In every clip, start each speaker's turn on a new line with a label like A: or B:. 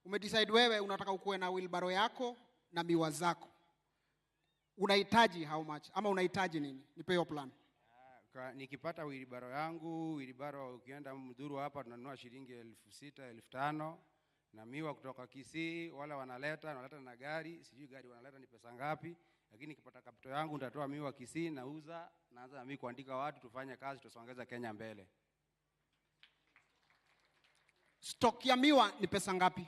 A: Umedecide wewe unataka ukuwe na wheelbarrow yako na miwa zako. Unahitaji how much? Ama unahitaji nini? Nipe hiyo plan.
B: Nikipata wheelbarrow yangu, wheelbarrow ukienda Mdhuru hapa tunanunua shilingi 6,000, 5,000 na miwa kutoka Kisii wala wanaleta na gari, sijui gari wanaleta ni pesa ngapi, lakini nikipata capital yangu nitatoa miwa Kisii nauza, naanza na mimi kuandika watu tufanye kazi tusongeza Kenya mbele.
A: Stock ya miwa ni pesa ngapi?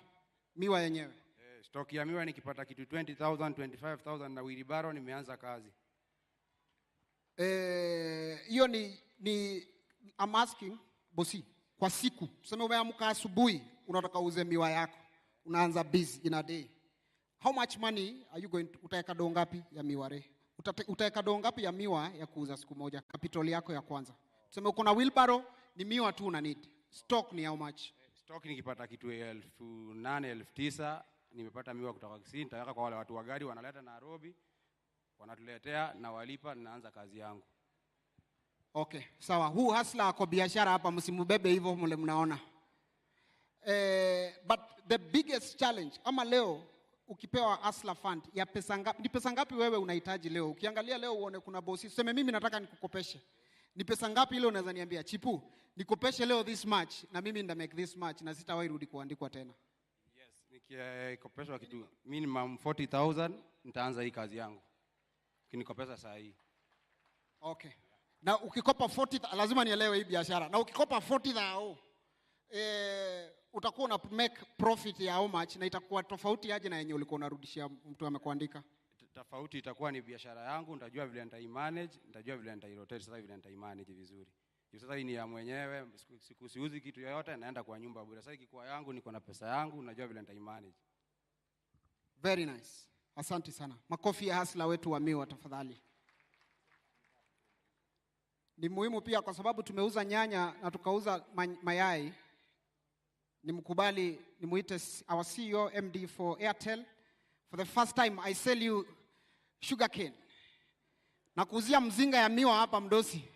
A: Miwa yenyewe.
B: Stock ya miwa nikipata kitu 20,000, 25,000 na wheelbarrow nimeanza kazi.
A: Hiyo ni I'm asking bosi, kwa siku tuseme umeamka asubuhi unataka uuze miwa yako, unaanza busy in a day, how much money are you going to, utaweka do ngapi ya miwa re? Utaweka do ngapi ya miwa ya kuuza siku moja? Capital yako ya kwanza tuseme uko na wheelbarrow, ni miwa tu una need. Stock ni how much?
B: Stock nikipata kitu 8,000, 9,000 nimepata miwa kutoka Kisii, nitaweka kwa wale watu wa gari wanaleta Nairobi, wanatuletea na walipa, naanza kazi yangu.
A: Okay, sawa. Huu hustler kwa biashara hapa msimubebe hivyo mle mnaona. But the biggest challenge ama leo ukipewa hustler fund ya pesa ngapi? Ni pesa ngapi wewe unahitaji leo? Ukiangalia leo uone kuna bosi, useme mimi nataka nikukopeshe. Ni pesa ngapi ile unaweza niambia? Chipu, nikopeshe leo this much na mimi nda make this much na sitawahi rudi kuandikwa tena.
B: Yes, nikikopeshwa kitu minimum 40,000 nitaanza hii kazi yangu. Ukinikopesha saa hii.
A: Okay. Na ukikopa 40 lazima nielewe hii biashara. Na ukikopa 40,000 utakuwa una make profit ya how much na itakuwa tofauti aje na yenye ulikuwa unarudishia mtu amekuandika?
B: Tofauti itakuwa ni biashara yangu, nitajua vile nitaimanage, nitajua vile nitairotate, sasa vile nitaimanage vizuri. Sasa hii ni ya mwenyewe, siuzi kitu yoyote, naenda kwa nyumba bure. Sasa ikikuwa yangu niko na pesa yangu, najua vile nitaimanage.
A: Very nice. Asante sana. Makofi ya hustler wetu wa miwa tafadhali. Ni muhimu pia kwa sababu tumeuza nyanya na tukauza mayai. Nimkubali nimuite our CEO MD for Airtel. For the first time I sell you sugarcane. Na kuuzia mzinga ya miwa hapa Mdosi.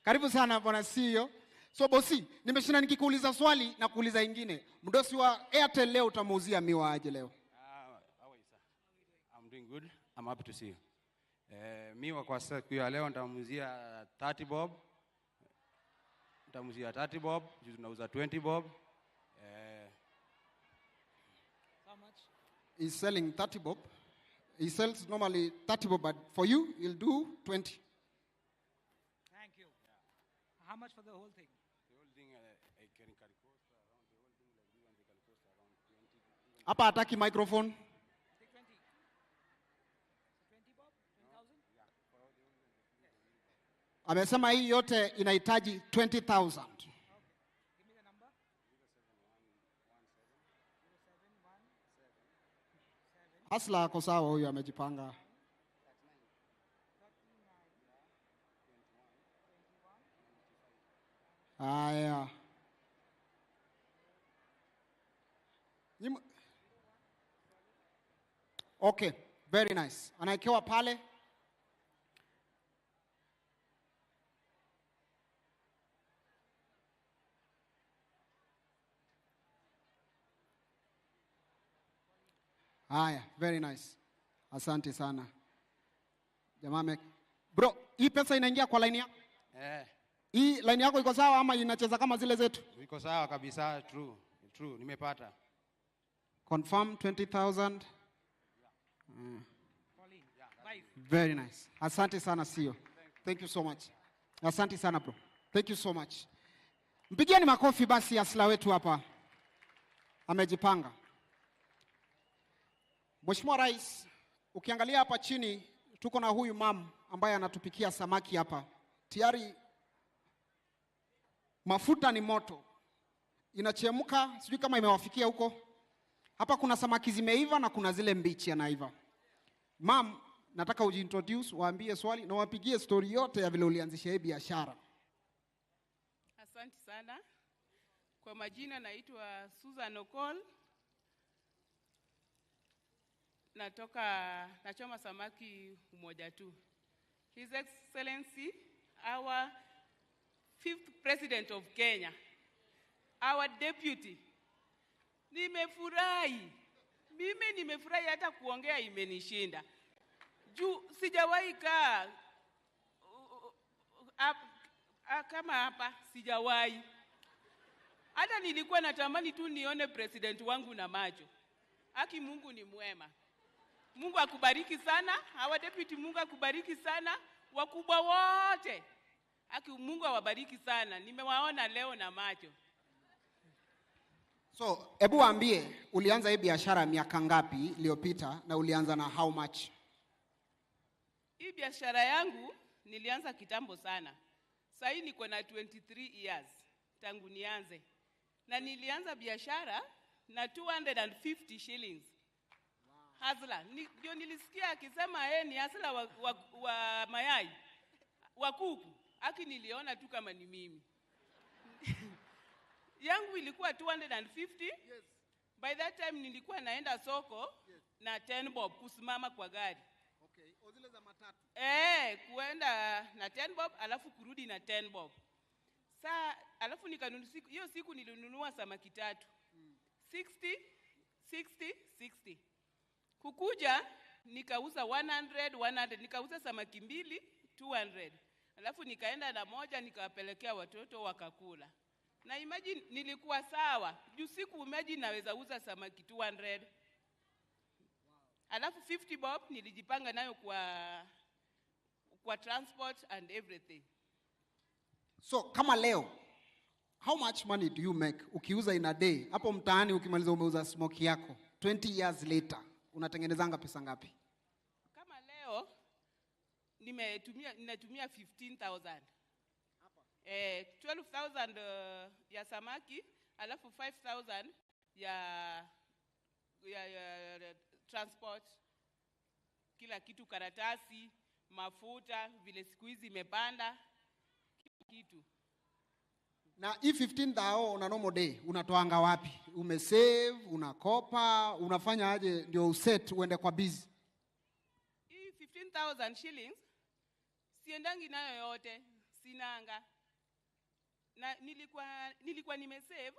A: Karibu sana bwana CEO. So bosi, nimeshinda nikikuuliza swali na kuuliza ingine. Mdosi wa Airtel leo utamuuzia miwa aje leo?
B: How are you, sir? I'm doing good. I'm happy to see you. Miwa kwa siku ya leo nitamuuzia 30 bob. Nitamuuzia 30 bob, tunauza 20 bob.
C: How much?
A: He's selling 30 bob. He sells normally 30 bob, but for you, he'll do 20.
C: Thank you. Yeah. How much for the whole thing?
B: The whole thing, I can cost around the whole thing like this, and they can cost around 20.
A: Hapa hataki microphone.
C: Take 20. So 20 bob? 20,000?
B: Yeah.
A: Amesema hii yote inahitaji 20,000.
C: Okay. Give me the number.
B: 0717.
A: Hustler ako sawa huyu amejipanga.
C: 39.
A: Haya. Okay, very nice. Anaekewa pale. Haya, very nice. Asante sana. Jamaa bro, hii pesa inaingia kwa line yako? Hii line yako iko sawa ama inacheza kama zile zetu?
B: Iko sawa kabisa, true, nimepata.
A: Confirm 20,000. Very nice. Asante sana CEO. Thank you so much. Asante sana bro. Thank you so much. Mpigieni makofi basi hustler wetu hapa. Amejipanga. Mheshimiwa Rais, ukiangalia hapa chini tuko na huyu mam ambaye anatupikia samaki hapa. Tayari mafuta ni moto. Inachemka, sijui kama imewafikia huko. Hapa kuna samaki zimeiva na kuna zile mbichi yanaiva. Mam, nataka ujiintroduce, waambie swali na wapigie story yote ya vile ulianzisha hii biashara.
D: Asante sana. Kwa majina naitwa Socio-economic. Nachoma samaki umoja tu. His Excellency, our 5th President of Kenya, our deputy. Nimefurahi. Mimi nimefurahi hata kuongea imenishinda. Juu sijawahi kaa kama hapa, sijawahi. Hata nilikuwa natamani tu nione president wangu na macho. Haki Mungu ni mwema. Mungu akubariki sana. Our deputy, Mungu akubariki sana. Wakubwa wote, haki Mungu awabariki sana. Nimewaona leo na macho.
A: So, hebu waambie, ulianza hii biashara miaka ngapi iliyopita na ulianza na how much?
D: Hii biashara yangu nilianza kitambo sana. Sasa hii niko na 23 years tangu nianze. Na nilianza biashara na 250 shillings. Hasla, ndio nilisikia akisema ni hasla wa mayai, wa kuku. Haki niliona tu kama ni mimi. Yangu ilikuwa 250. Yes. By that time nilikuwa naenda soko, yes, na 10 bob kusimama kwa gari.
A: Okay, zile za matatu.
D: Kuenda na 10 bob alafu kurudi na 10 bob. Alafu nikanunua hiyo siku nilinunua samaki 3. 60. Kukuja nikauza 100, nikauza samaki 2, 200. Alafu nikaenda na moja nikawapelekea watoto wakakula. Na imagine nilikuwa sawa. Juu siku imagine naweza uza samaki 200. Wow. Alafu 50 bob nilijipanga nayo kwa transport and everything.
A: So, kama leo, how much money do you make ukiuza in a day? Hapo mtaani ukimaliza umeuza smoke yako, 20 years later, unatengenezanga pesa ngapi?
D: Kama leo ninatumia 15,000. 12,000 ya samaki, alafu 5,000 ya transport, kila kitu, karatasi, mafuta, vile siku hizi imepanda, kila kitu.
A: Na hii 15,000 una normal day, unatoanga wapi? Umesave, unakopa, unafanya aje ndio uset uende kwa busy?
D: Hii 15,000 shillings siendangi nayo yote, sinanga. Na nilikuwa nimesave,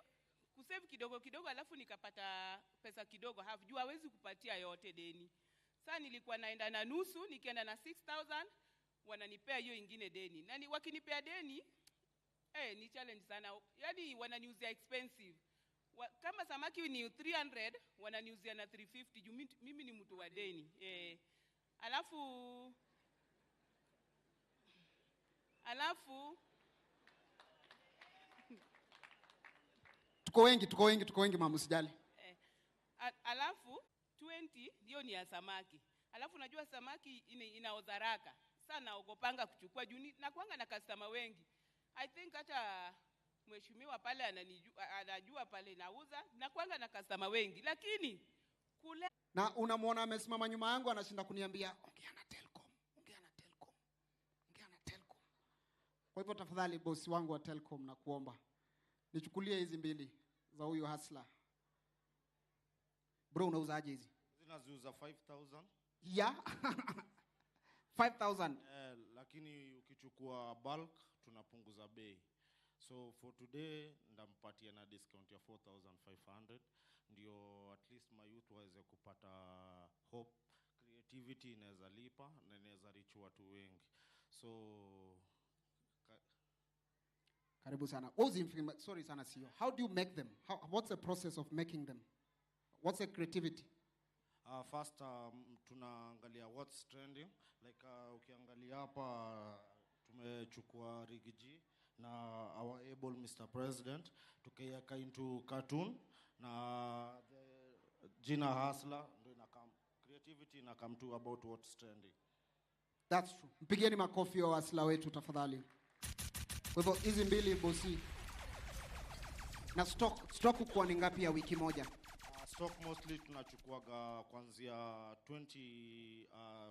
D: kusave kidogo alafu nikapata pesa kidogo, juu hawezi kupatia yote deni. Sasa nilikuwa naenda na nusu, nikienda na 6,000, wananipea hiyo ingine deni. Na wakinipea deni, ni challenge sana. Yaani wananiuzia expensive. Kama samaki ni 300, wananiuzia na 350, juu mimi ni mtu wa deni. Alafu
A: Tuko wengi mama, usijali.
D: Alafu 20 hiyo ni ya samaki. Alafu najua samaki inaoza haraka. Sasa naogopanga kuchukua juu na kuanga na customer wengi. I think hata mheshimiwa pale anajua pale nauza, na kuanga na customer wengi. Lakini
A: na unamwona amesimama nyuma yangu anashinda kuniambia ongea na Telcom. Kwa hivyo tafadhali bosi wangu wa Telcom, na kuomba nichukulie hizi 2 za huyu hustler. Bro, unauzaje hizi?
E: Zinaziuza 5,000.
A: Yeah. 5,000.
E: Lakini ukichukua bulk tunapunguza bei. So for today ndampatia na discount ya 4,500, ndio at least my youth waweze kupata hope. Creativity inaweza lipa na inaweza reach watu wengi. So
A: karibu sana. Sorry sana sio. How do you make them? What's the process of making them? What's the creativity?
E: First tunaangalia what's trending. Like ukiangalia hapa tumechukua Rigiji na our able Mr. President tukaiweka into cartoon, na the jina hustler ndio inakam, creativity inakam to about what's trending.
A: That's true. Mpigeni makofi wa hustler wetu tafadhali. Kwa hivyo hizi 2 bosi. Na stock kwa ni ngapi ya wiki moja?
E: Stock mostly tunachukuaga kuanzia 20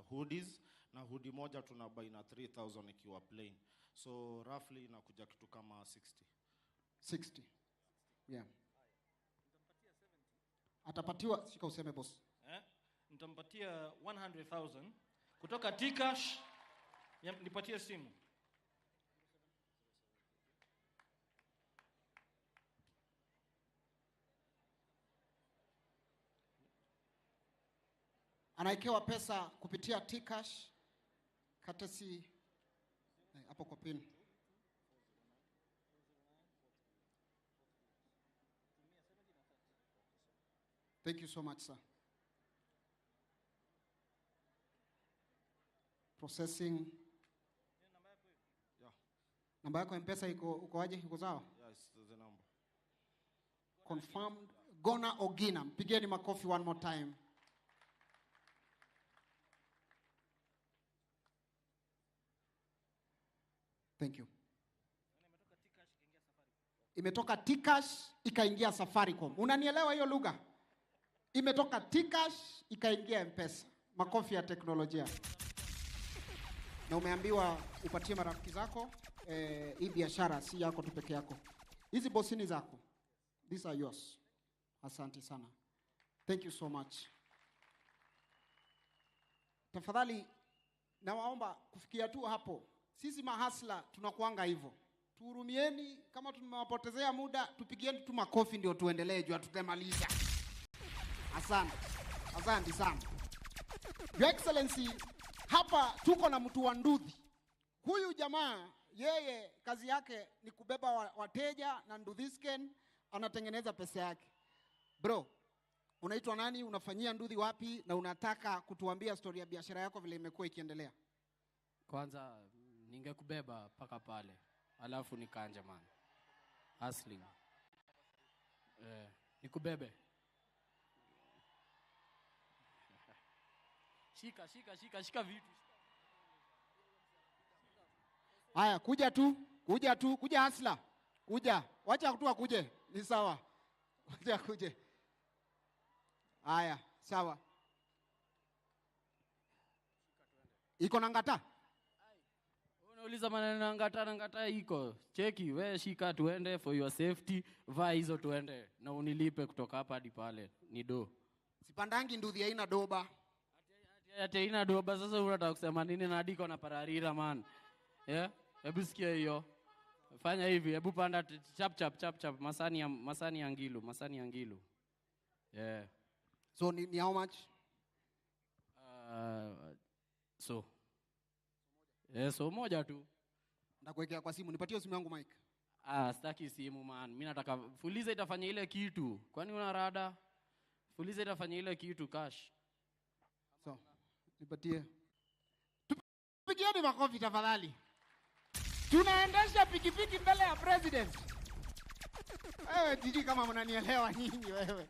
E: hoodies, na hoodie moja tunabai na 3,000 ikiwa plain. So roughly inakuja kitu kama 60.
A: Yeah. Atapatiwa, shika useme boss.
F: Nitampatia 100,000 kutoka Tcash. Nipatie simu.
A: anaekewa pesa kupitia T-Cash courtesy hapo kwa pin. Thank you so much, sir. Processing.
E: Yeah.
A: Namba yako M-Pesa uko aje? Uko sawa?
E: Yes, there's a number.
A: Confirmed. Gona Ogina. Mpigeni makofi one more time. Thank you. Imetoka T-Cash ikaingia Safaricom. Unanielewa hiyo lugha? Imetoka T-Cash ikaingia M-Pesa. Makofi ya teknolojia. Na umeambiwa upatie marafiki zako hii biashara si yako tu peke yako. Hizi bosini zako. These are yours. Asante sana. Thank you so much. Tafadhali nawaomba kufikia tu hapo. Sisi mahasla tunakuanga hivyo. Tuhurumieni, kama tumewapotezea muda, tupigieni tu makofi ndio tuendelee juu tutamaliza. Asante. Asante sana. Your Excellency, hapa tuko na mtu wa nduthi. Huyu jamaa, yeye kazi yake ni kubeba wateja na ndudhisken, anatengeneza pesa yake. Bro, unaitwa nani? Unafanyia nduthi wapi? Na unataka kutuambia story ya biashara yako vile imekuwa ikiendelea?
G: Kwanza ningekubeba paka pale. Alafu nikanja man. Hustling. Nikubebe. Shika vitu.
A: Haya, kuja tu, kuja hasla. Kuja. Wacha kutua kuje. Ni sawa. Wacha kuje. Haya, sawa. Iko na ngata?
G: Unauliza maneno ngata iko. Cheki, wewe shika tuende for your safety, vaa hizo tuende na unilipe kutoka hapa hadi pale. Ni do.
A: Sipandangi nduthi haina doba.
G: Ati haina doba, sasa unataka kusema nini? Na adiko na pararira man. Yeah? Hebu sikia hiyo. Fanya hivi, hebu panda chap. Masani ya ngilu. Yeah.
A: So ni how much?
G: So moja tu.
A: Ndakuwekea kwa simu. Nipatie simu yangu Mike.
G: Sitaki simu man. Mimi nataka Fuliza itafanya ile kitu. Kwani una rada? Fuliza itafanya ile kitu cash.
A: So, nipatie. Tupigieni makofi tafadhali. Tunaendesha pikipiki mbele ya president. Wewe jiji kama mnanielewa nyinyi wewe.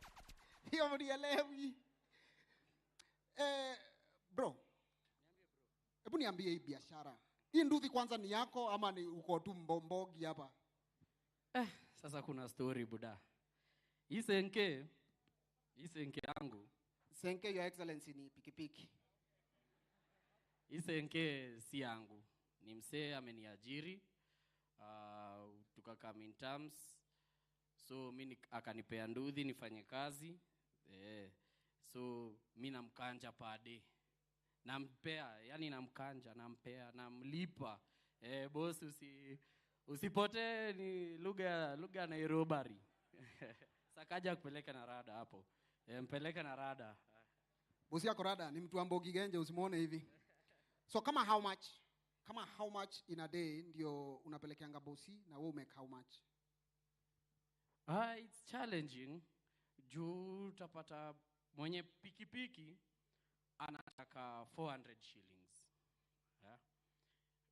A: Hiyo mnielewi. Bro. Hebu niambie hii biashara. Hii nduthi kwanza ni yako ama ni uko tu mbombogi hapa?
G: Sasa kuna story buda. Hii senke yangu.
A: Senke Your Excellency ni pikipiki.
G: Hii senke si yangu. Ni msee ameniajiri. Tukakam in terms. So mimi akanipea nduthi nifanye kazi. So mimi namkanja per day. Nampea, yani nampea, namlipa. Boss usipote ni lugha Nairobi. Sakaja kupeleka na rada hapo. Mpeleka na rada.
A: Bosi yako rada ni mtu ambogi genje, usimuone hivi. So kama how much in a day ndio unapelekeanga bosi na wewe make how much?
G: It's challenging. Juu utapata mwenye pikipiki anataka 400 shillings. Yeah?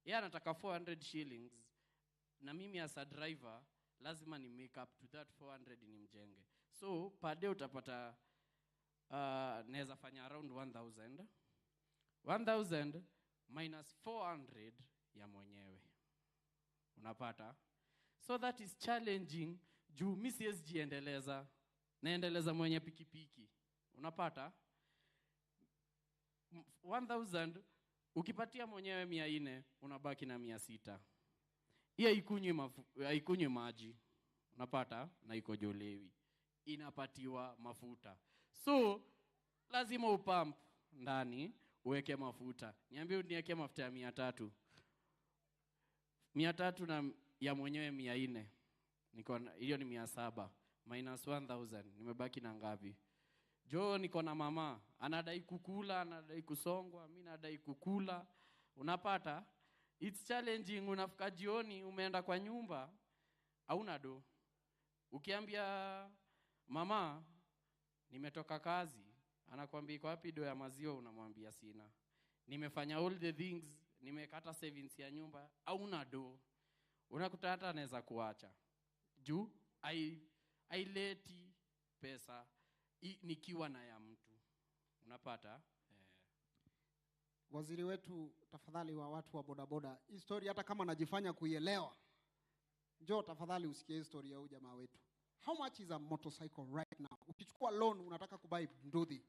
G: Yeye anataka 400 shillings na mimi as a driver lazima ni make up to that 400 ni mjenge. So per day utapata naweza fanya around 1000. 1000 minus 400 ya mwenyewe. Unapata? So that is challenging juu mimi siwezi jiendeleza. Naendeleza mwenye pikipiki. Unapata? 1000 ukipatia mwenyewe 400 unabaki na 600. Hiyo haikunywi maji. Unapata? Na iko jolewi. Inapatiwa mafuta. So lazima upump ndani uweke mafuta. Niambie uniweke mafuta ya 300. 300 na ya mwenyewe 400. Hiyo ni 700 minus 1000 nimebaki na ngapi? Jo, niko na mama, anadai kukula, anadai kusongwa, mimi nadai kukula. Unapata? It's challenging. Unafika jioni, umeenda kwa nyumba, hauna do. Ukiambia mama, nimetoka kazi, anakuambia iko wapi do ya maziwa, unamwambia sina. Nimefanya all the things, nimekata savings ya nyumba, hauna do. Unakuta hata anaweza kuacha. Juu aileti pesa nikiwa na ya mtu. Unapata?
A: Waziri wetu tafadhali wa watu wa bodaboda, hii story hata kama najifanya kuielewa, njoo tafadhali usikie story ya huyu jamaa wetu. How much is a motorcycle right now? Ukichukua loan unataka kubai nduthi.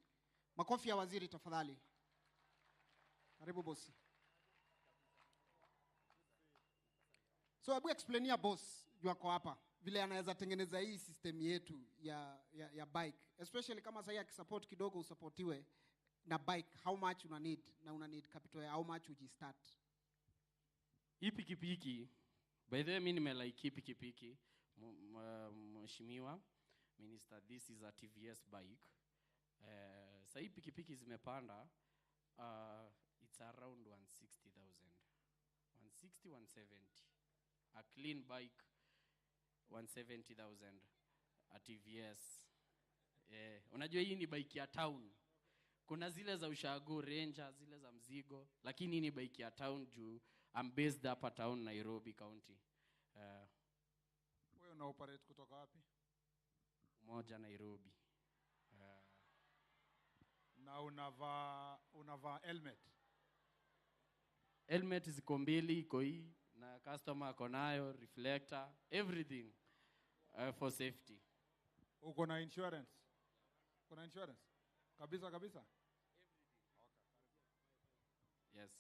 A: Makofi ya waziri tafadhali. Karibu bosi. So hebu explainia boss yuko hapa vile anaweza tengeneza hii system yetu ya bike, especially kama sasa akisupport kidogo usupportiwe na bike. How much una need capital ya how much ujistart?
G: Hii pikipiki, by the way mimi nimelike pikipiki. Mheshimiwa Minister, this is a TVS bike. Sasa hii pikipiki zimepanda, it's around 160,000. 160, 170. A clean bike 170,000 a TVS. Unajua hii ni bike ya town. Kuna zile za ushago Ranger, zile za mzigo, lakini hii ni bike ya town juu I'm based hapa town Nairobi County.
H: Wewe una operate kutoka wapi?
G: Moja Nairobi.
H: Na unavaa helmet.
G: Helmet ziko mbili, iko hii na customer ako nayo, reflector, everything for safety.
H: Uko na insurance? Kuna insurance? Kabisa? Everything.
G: Okay. Yes.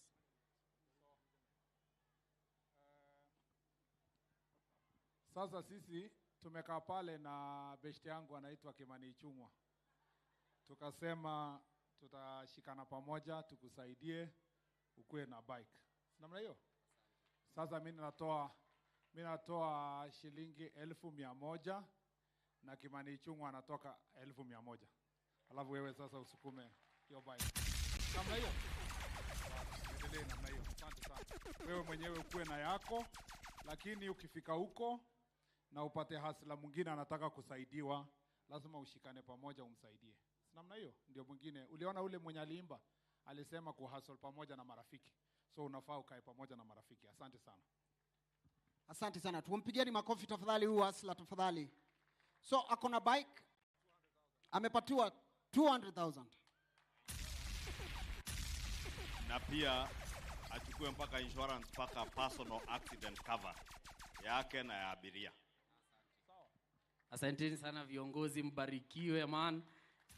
H: Sasa sisi tumekaa pale na beshte yangu anaitwa Kimani Ichung'wa. Tukasema tutashikana pamoja tukusaidie ukue na bike. Namna hiyo? Sasa mimi natoa shilingi 1,100 na Kimani Ichung'wa anatoka 1,100. Alafu wewe sasa usukume hiyo bike. Namna hiyo? Endelee namna hiyo. Asante sana. Wewe mwenyewe ukue na yako, lakini ukifika huko na upate hasla mwingine anataka kusaidiwa, lazima ushikane pamoja umsaidie. Namna hiyo? Ndio mwingine. Uliona ule mwenye aliimba alisema kuhustle pamoja na marafiki. So unafaa ukae pamoja na marafiki. Asante sana.
A: Asante sana. Tumpigeni makofi tafadhali huyu Asla tafadhali. So akona bike amepatiwa 200,000.
I: Na pia achukue mpaka insurance mpaka personal accident cover yake na ya abiria.
G: Asanteni sana viongozi, mbarikiwe man.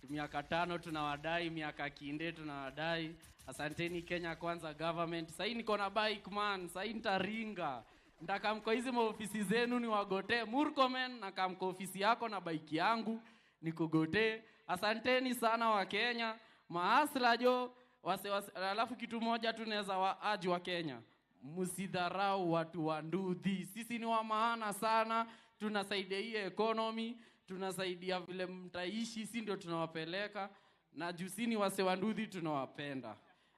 G: Miaka 5 tunawadai, miaka kinde tunawadai. Asanteni Kenya Kwanza government. Sasa niko na bike man, sasa nitaringa. Ndakamko hizi maofisi zenu ni wagote. Murkomen na kamko ofisi yako na bike yangu nikugote. Asanteni sana wa Kenya. Maasla jo alafu kitu moja tunaweza waaji wa Kenya. Msidharau watu wa nduthi. Sisi ni wa maana sana. Tunasaidia hii economy, tunasaidia vile mtaishi, sisi ndio tunawapeleka na jusini wase wa nduthi tunawapenda.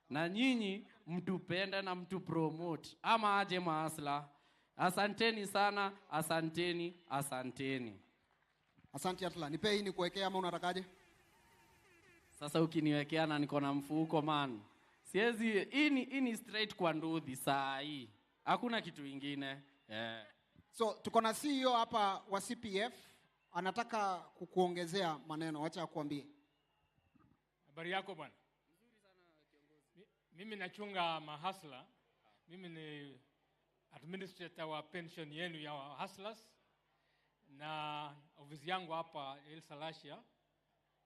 G: Na nyinyi mtupende na mtu promote. Ama aje Maasla. Asanteni sana, asanteni.
A: Asante Atla. Nipe hii nikuwekea ama unatakaje?
G: Sasa ukiniwekea na niko na mfuko man. Siwezi hii ni straight kwa nduthi saa hii. Hakuna kitu kingine.
A: So tuko na CEO hapa wa CPF anataka kukuongezea maneno, acha akuambie.
J: Habari yako bwana? Nzuri sana kiongozi. Mimi nachunga mahasla. Mimi ni administrator wa pension yenu ya hustlers. Na ofisi yangu hapa El Salashia.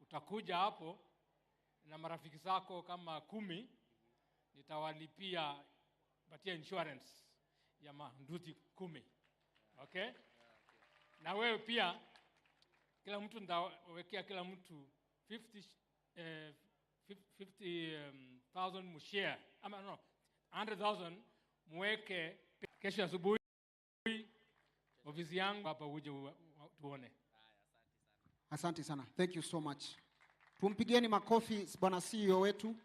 J: Utakuja hapo na marafiki zako kama 10, nitawalipia patia insurance ya manduthi 10. Okay? Na wewe pia kila mtu ndawekea kila mtu 50,000 mshare. Ama no, 100,000 mweke kesho asubuhi ofisi yangu hapa uje tuone.
A: Asante sana. Thank you so much. Tumpigieni makofi bwana CEO wetu.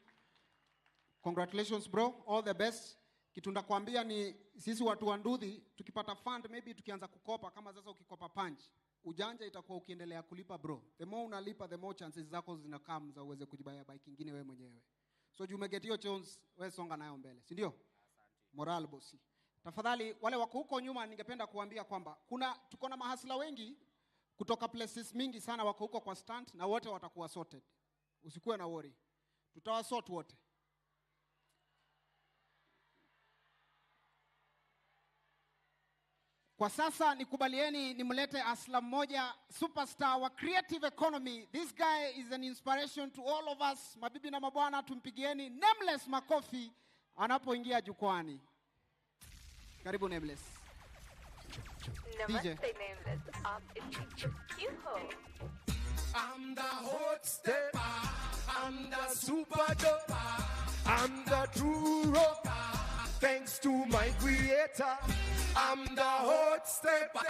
A: Congratulations bro, all the best. Kitu ndakwambia ni sisi watu wa Ndudhi tukipata fund maybe tukianza kukopa kama sasa ukikopa punch. Ujanja itakuwa ukiendelea kulipa bro. The more unalipa the more chances zako zinakaa za uweze kujibaya bike nyingine wewe mwenyewe. So juu umeget hiyo chance wewe songa nayo mbele, si ndio? Moral bosi. Tafadhali wale wako huko nyuma ningependa kuambia kwamba tuko na mahasla wengi kutoka places mingi sana wako huko kwa stand na wote watakuwa sorted. Usikuwe na worry. Tutawasort wote. Kwa sasa nikubalieni nimlete asla mmoja superstar wa creative economy. This guy is an inspiration to all of us. Mabibi na mabwana, tumpigieni Nameless makofi anapoingia jukwani. Karibu Nameless.
K: Namaste Nameless. Up in
L: I'm the hot stepper. I'm the super doper. I'm the true rocker. Thanks to my creator. I'm the hot stepper.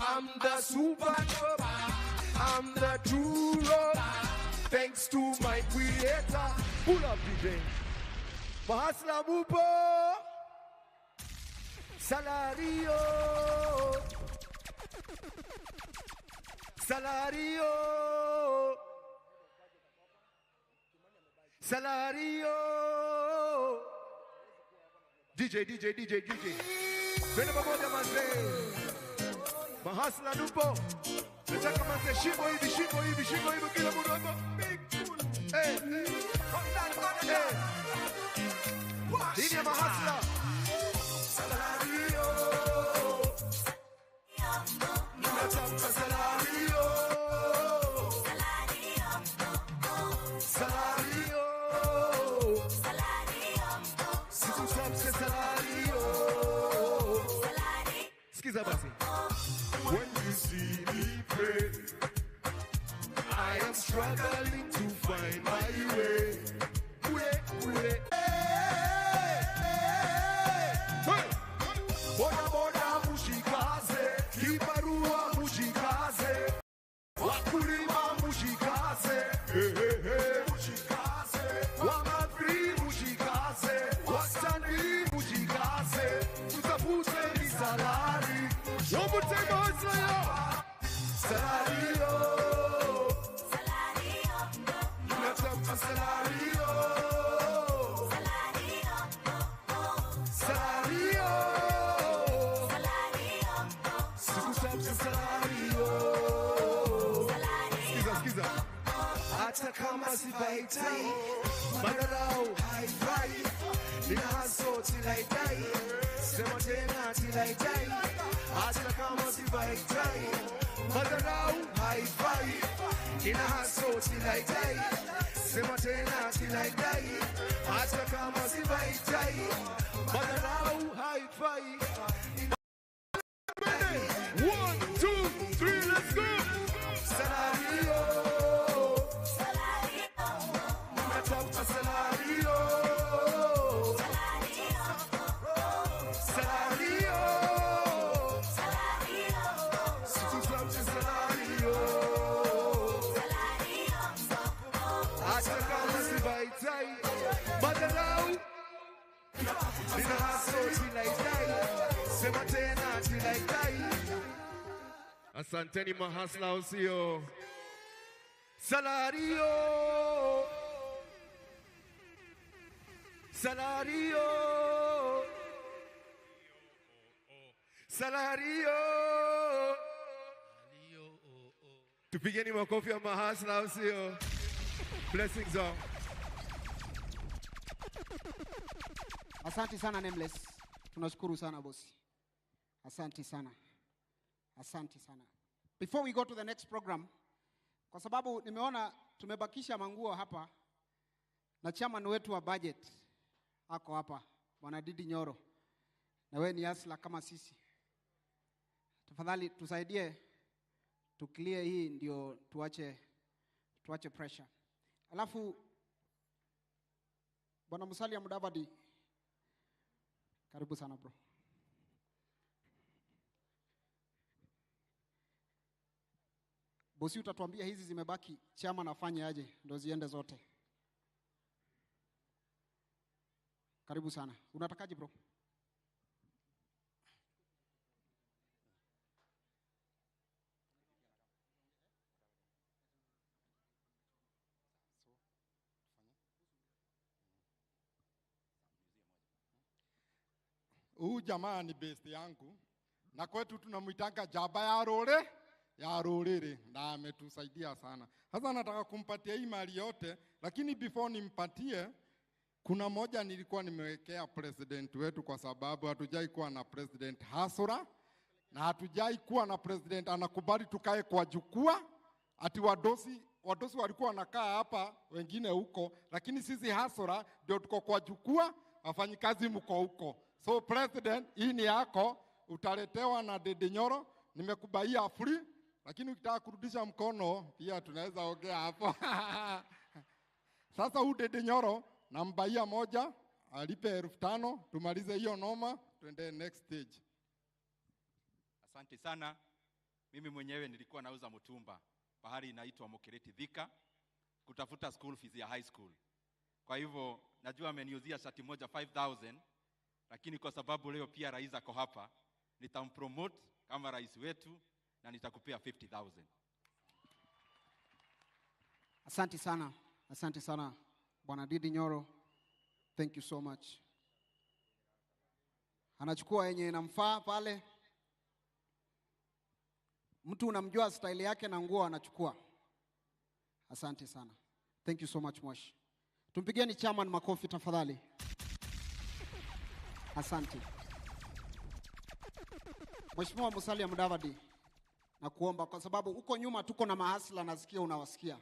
L: I'm the super doper. I'm the true rocker. Thanks to my creator. Pull up DJ. Mahasla mupo. Salario. Salario. Salario. DJ. Twende pamoja mazee. Mahasla nupo. Nataka mazee shimo hivi kila mtu hapo. Hey. Hii ni mahasla. Salario. Nataka salario. Salario. Siku sabse salario. Skiza basi. When you see me pray, I am struggling to find my way. Boda mushikaze, kibarua mushikaze, wakulima mushikaze, mushikaze, wamafri mushikaze, wasanii mushikaze, tutafute ni salari, wamutema haslayo, salario, tunatafuta salario, salario, Skiza. Hata kama sibaitai, madarau haifai, nina haso tilaitai, sema tena tilaitai. Hata kama sibaitai, madarau haifai, nina haso tilaitai, sema tena tilaitai. Hata kama sibaitai, madarau haifai. 1, 2, 3, let's go. Salario. Nataka salario. Salario. Tutafute salario. Acha kama sibaitai, madarau. Nina haso tilaitai, sema tena tilaitai. Asanteni mahasla usio. Salario. Salario. Salario. Tupigeni makofi ya mahasla usio. Blessings all.
A: Asante sana Nameless. Tunashukuru sana bosi. Asante sana. Asante sana. Before we go to the next program, kwa sababu nimeona tumebakisha manguo hapa na chairman wetu wa budget ako hapa, Bwana Didi Nyoro. Na wewe ni asla kama sisi. Tafadhali tusaidie clear hii ndio tuache pressure. Alafu Bwana Musalia Mudavadi, karibu sana bro. Bosi utatuambia hizi zimebaki chama nafanye aje ndio ziende zote. Karibu sana. Unatakaje bro?
M: Huyu jamaa ni best yangu. Na kwetu tunamuitanga jaba ya ruriri na ametusaidia sana. Sasa nataka kumpatia hii mali yote, lakini before nimpatie kuna moja nilikuwa nimewekea president wetu kwa sababu hatujai kuwa na president hasura na hatujai kuwa na president anakubali tukae kwa jukwaa ati wadosi walikuwa wanakaa hapa wengine huko, lakini sisi hasura ndio tuko kwa jukwaa, wafanyikazi mko huko. So president, hii ni yako, utaletewa na Dede Nyoro, nimekubaia free, lakini ukitaka kurudisha mkono pia tunaweza ongea hapo. Sasa huyu Dede Nyoro nambaia moja, alipe 5,000, tumalize hiyo noma, tuende next stage.
N: Asante sana. Mimi mwenyewe nilikuwa nauza mtumba pahali inaitwa Mokereti Thika kutafuta school fees ya high school. Kwa hivyo najua ameniuzia shati moja 5,000, lakini kwa sababu leo pia rais ako hapa, nitampromote kama rais wetu na nitakupea 50,000.
A: Asante sana. Asante sana Bwana Dede Nyoro. Thank you so much. Anachukua yenye inamfaa pale. Mtu unamjua style yake na nguo anachukua. Asante sana. Thank you so much Moshi. Tumpigieni chairman makofi tafadhali. Asante. Mheshimiwa Musalia Mudavadi, na kuomba kwa sababu uko nyuma tuko na mahasla nasikia unawasikia.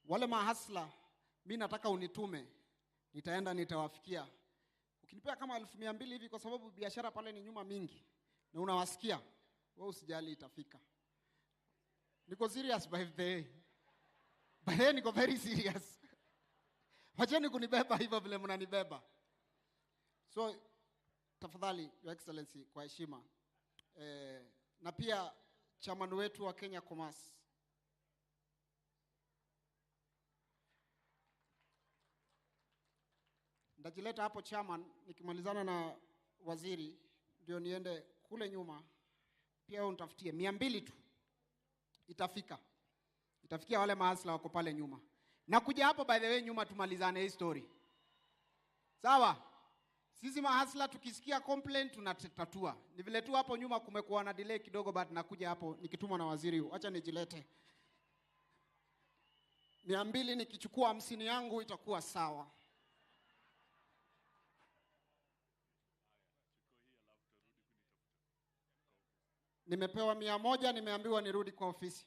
A: Wale mahasla mimi nataka unitume. Nitaenda nitawafikia. Ukinipea kama 200,000 hivi kwa sababu biashara pale ni nyuma mingi na unawasikia, wewe usijali itafika. Niko serious by the way. By the way niko very serious. Wacheni kunibeba hivyo vile mnanibeba. So tafadhali Your Excellency kwa heshima na pia chairman wetu wa Kenya Commerce ndajileta hapo chairman, nikimalizana na waziri ndio niende kule nyuma. Pia wewe unitafutie 200 tu. Itafikia wale mahasla wako pale nyuma. Nakuja hapo by the way nyuma tumalizane hii story. Sawa? Sisi mahasla tukisikia complaint tunatatua. Ni vile tu hapo nyuma kumekuwa na delay kidogo, but nakuja hapo nikitumwa na waziri. Acha nijilete. 200 nikichukua 50 yangu itakuwa sawa. Nimepewa 100, nimeambiwa nirudi kwa ofisi.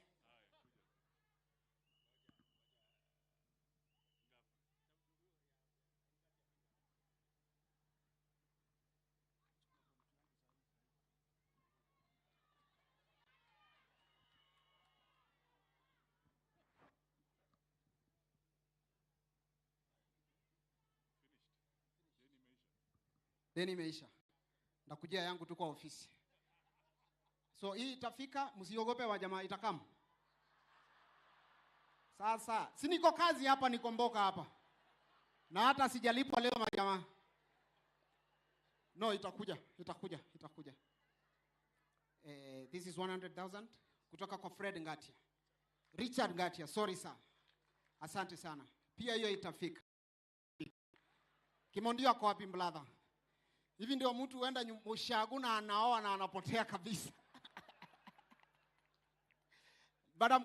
A: Deni imeisha. Ndakujia yangu tu kwa ofisi. So hii itafika, msiogope wa jamaa, itakam. Sasa, si niko kazi hapa, niko mboka hapa. Na hata sijalipwa leo majamaa. No, itakuja. This is 100,000 kutoka kwa Fred Ngatia. Richard Ngatia, sorry sir. Asante sana. Pia hiyo itafika. Kimondio ako wapi brother? Hivi ndio mtu huenda ushagu na anaoa na anapotea kabisa. But I'm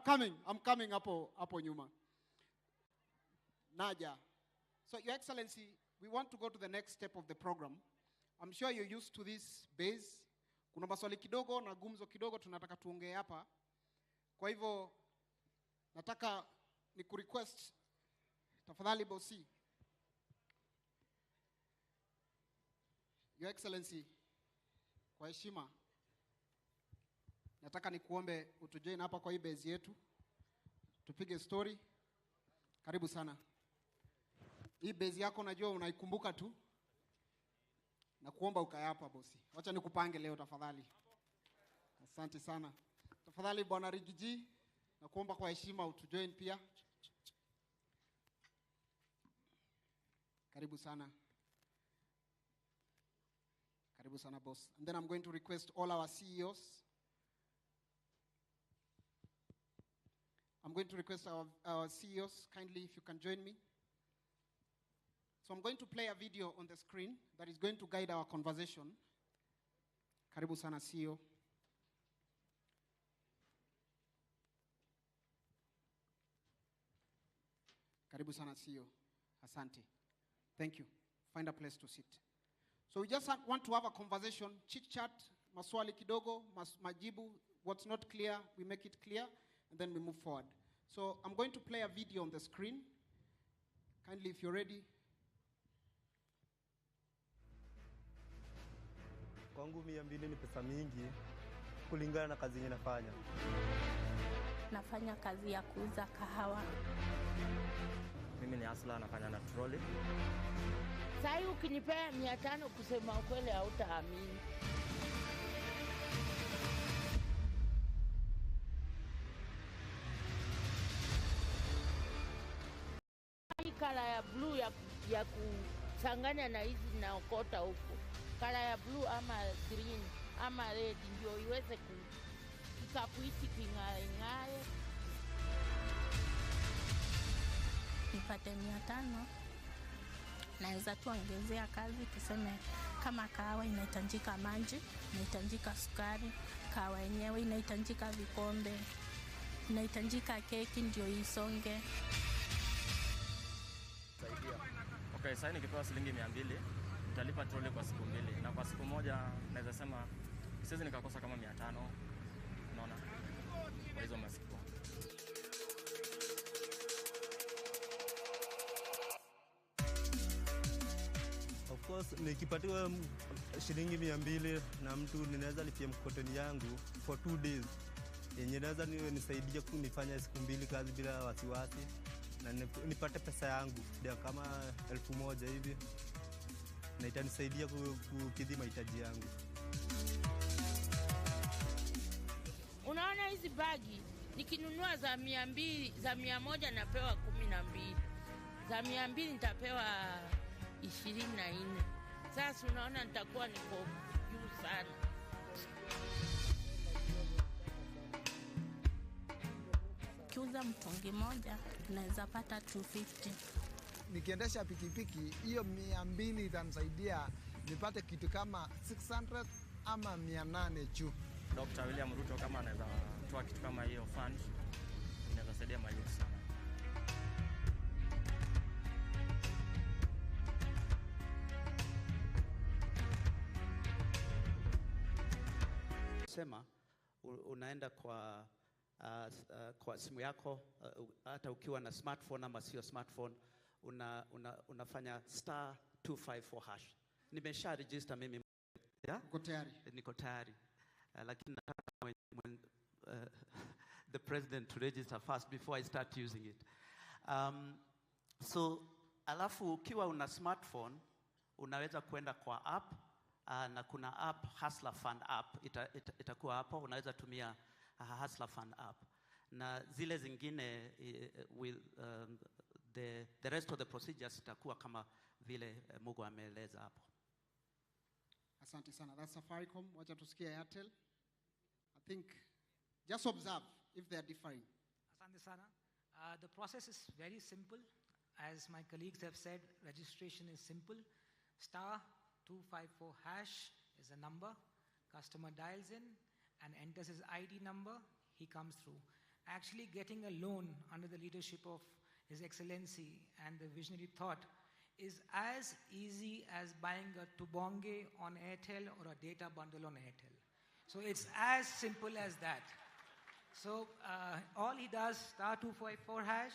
A: coming hapo nyuma. Naja. So Your Excellency, we want to go to the next step of the program. I'm sure you're used to this base. Kuna maswali kidogo na gumzo kidogo tunataka tuongee hapa. Kwa hivyo nataka ni kurequest tafadhali bosi. Your Excellency, kwa heshima nataka nikuombe utujoin hapa kwa hii base yetu. Tupige story. Karibu sana. Hii base yako najua unaikumbuka tu. Na kuomba ukae hapa bosi. Wacha nikupange leo tafadhali. Asante sana. Tafadhali Bwana Rigiji, Na kuomba kwa heshima utujoin pia. Karibu sana. Karibu sana boss. And then I'm going to request all our CEOs. I'm going to request our CEOs kindly if you can join me. So I'm going to play a video on the screen that is going to guide our conversation. Karibu sana CEO. Karibu sana CEO. Asante. Thank you. Find a place to sit. So we just want to have a conversation, chit-chat, maswali kidogo, majibu, what's not clear, we make it clear, and then we move forward. So I'm going to play a video on the screen. Kindly, if you're ready.
O: Kwangu 200 ni pesa mingi kulingana na kazi yenye nafanya.
P: Nafanya kazi ya kuuza kahawa.
O: Mimi ni Asla, nafanya na trolley.
Q: Sasa ukinipea 500 kusema ukweli hautaamini. Hii kala ya blue ya kuchanganya na hizi naokota huko. Kala ya blue ama green ama red ndio iweze kikapu hiki king'ae.
P: Nipate 500. Naweza tuongezea kazi, tuseme kama kahawa inahitajika maji, inahitajika sukari, kahawa yenyewe inahitajika vikombe, inahitajika keki ndio isonge.
O: Okay, sasa nikipewa shilingi 200, nitalipa trolley kwa siku 2 na kwa siku moja naweza sema siwezi nikakosa kama 500. Unaona? Kwa hizo masiku.
R: Of course, nikipatiwa shilingi 200 na mtu ninaweza lipia mkotoni yangu for 2 days. Yenye naweza nisaidia kunifanya siku 2 kazi bila wasiwasi na nipate pesa yangu ndio kama 1000 hivi. Na itanisaidia kukidhi mahitaji yangu.
Q: Unaona hizi bagi nikinunua za 200, za 100 napewa 12. Za 200 nitapewa 24. Sasa unaona nitakuwa niko juu sana.
P: Kiuza mtungi moja naweza pata 250.
S: Nikiendesha pikipiki hiyo 200 itanisaidia nipate kitu kama 600 ama 800 juu.
O: Dr. William Ruto kama anaweza toa kitu kama hiyo fund inaweza saidia mayouth sana.
T: Sema unaenda kwa simu yako hata ukiwa na smartphone ama sio smartphone unafanya *254#. Nimesha register mimi. Yeah? Niko tayari. Lakini nataka the president to register first before I start using it. So alafu ukiwa una smartphone unaweza kwenda kwa app na kuna app Hustler Fund app itakuwa hapo, unaweza tumia Hustler Fund app na zile zingine will the rest of the procedures itakuwa kama vile Mugo ameeleza hapo.
A: Asante sana. That's Safaricom. Wacha tusikie Airtel. I think just observe if they are differing.
C: Asante sana. The process is very simple. As my colleagues have said, registration is simple. *254# is a number. Customer dials in and enters his ID number. He comes through. Actually getting a loan under the leadership of His Excellency and the visionary thought is as easy as buying a tubonge on Airtel or a data bundle on Airtel. So it's as simple as that. So all he does, *254#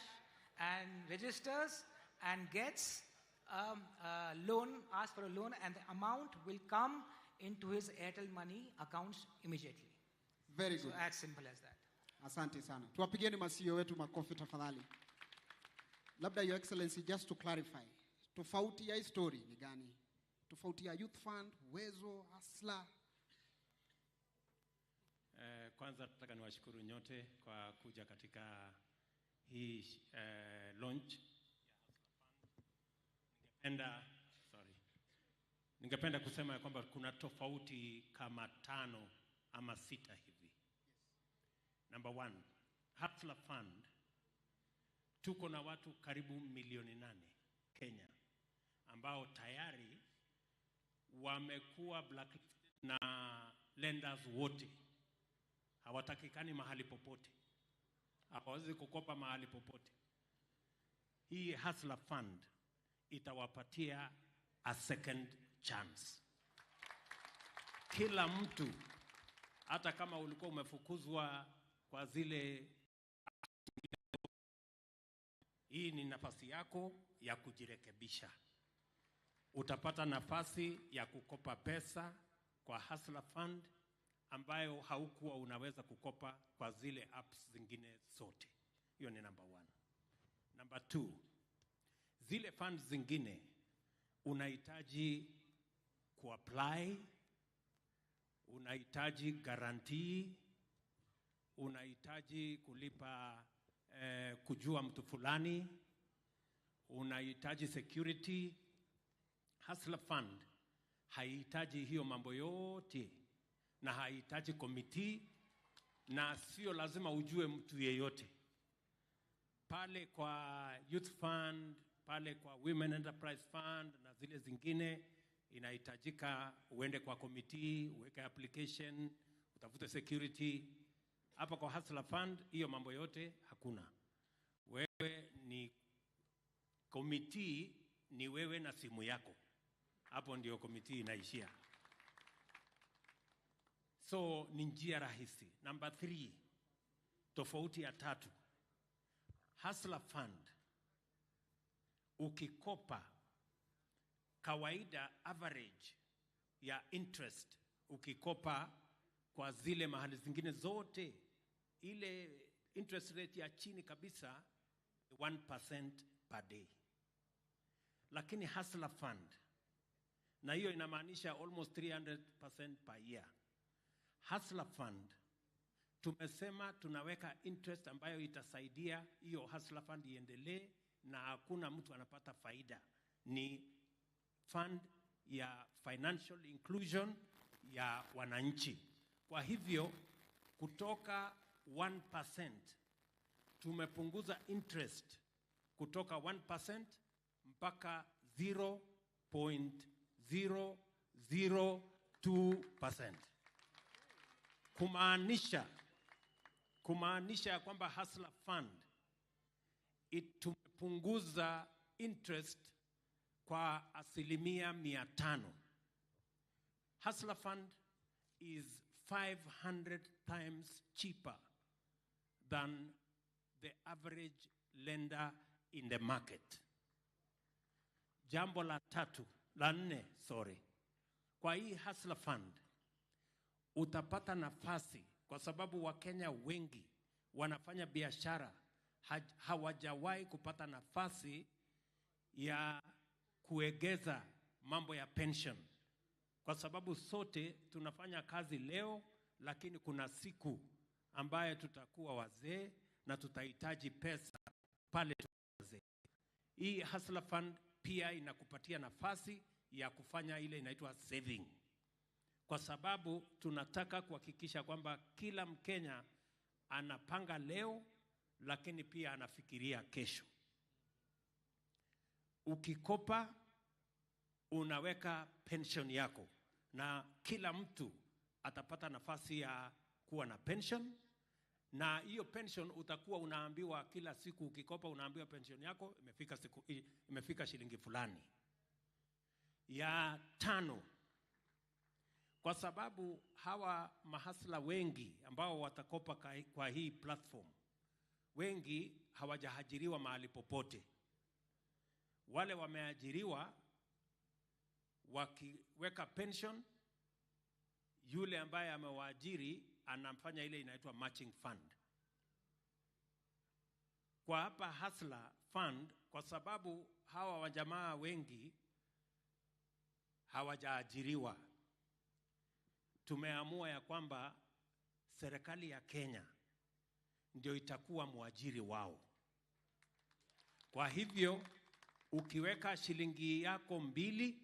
C: and registers and gets a loan, asks for a loan, and the amount will come into his Airtel Money accounts immediately.
A: Very good.
C: So as simple as that.
A: Asante sana. Tuwapigieni masio wetu makofi tafadhali. Labda Your Excellency, just to clarify, tofauti ya story ni gani? Tofauti ya Youth Fund, Uwezo, Hustler?
U: Kwanza nataka niwashukuru nyote kwa kuja katika hii launch. Ningependa kusema ya kwamba kuna tofauti kama 5 ama 6 hivi. Number 1, Hustler Fund. Tuko na watu karibu milioni 8 Kenya ambao tayari wamekuwa blacklisted na lenders wote. Hawatakikani mahali popote. Hawawezi kukopa mahali popote. Hii Hustler Fund itawapatia a second chance. Kila mtu, hata kama ulikuwa umefukuzwa kwa zile, hii ni nafasi yako ya kujirekebisha. Utapata nafasi ya kukopa pesa kwa Hustler Fund ambayo haukuwa unaweza kukopa kwa zile apps zingine zote. Hiyo ni number 1. Number 2, zile funds zingine unahitaji kuapply, unahitaji guarantee, unahitaji kulipa kujua mtu fulani, unahitaji security. Hustler Fund haihitaji hiyo mambo yote na haihitaji committee, na sio lazima ujue mtu yeyote. Pale kwa Youth Fund, pale kwa Women Enterprise Fund na zile zingine inahitajika uende kwa committee, uweke application, utafute security. Hapa kwa Hustler Fund hiyo mambo yote hakuna. Wewe ni committee, ni wewe na simu yako. Hapo ndio committee inaishia. So ni njia rahisi. Number 3, tofauti ya 3. Hustler Fund ukikopa, kawaida average ya interest ukikopa kwa zile mahali zingine zote, ile interest rate ya chini kabisa 1% per day. Lakini Hustler Fund, na hiyo inamaanisha almost 300% per year. Hustler Fund tumesema tunaweka interest ambayo itasaidia hiyo Hustler Fund iendelee na hakuna mtu anapata faida. Ni fund ya financial inclusion ya wananchi. Kwa hivyo kutoka 1% tumepunguza interest kutoka 1% mpaka 0.002%. Kumaanisha kwamba Hustler Fund tumepunguza interest kwa 500%. Hustler Fund is 500 times cheaper than the average lender in the market. Jambo la 4, kwa hii Hustler Fund utapata nafasi, kwa sababu Wakenya wengi wanafanya biashara, hawajawahi kupata nafasi ya kuegeza mambo ya pension. Kwa sababu sote tunafanya kazi leo, lakini kuna siku ambaye tutakuwa wazee na tutahitaji pesa pale wazee. Hii Hustler Fund pia inakupatia nafasi ya kufanya ile inaitwa saving. Kwa sababu tunataka kuhakikisha kwamba kila Mkenya anapanga leo, lakini pia anafikiria kesho. Ukikopa unaweka pension yako, na kila mtu atapata nafasi ya kuwa na pension, na hiyo pension utakuwa unaambiwa kila siku. Ukikopa unaambiwa pension yako imefika shilingi fulani. Ya 5, kwa sababu hawa mahasla wengi ambao watakopa kwa hii platform, wengi hawajaajiriwa mahali popote. Wale wameajiriwa wakiweka pension, yule ambaye amewaajiri anafanya ile inaitwa matching fund. Kwa hapa Hustler Fund, kwa sababu hawa wajamaa wengi hawajaajiriwa, tumeamua ya kwamba serikali ya Kenya ndio itakuwa mwajiri wao. Kwa hivyo ukiweka shilingi yako 2,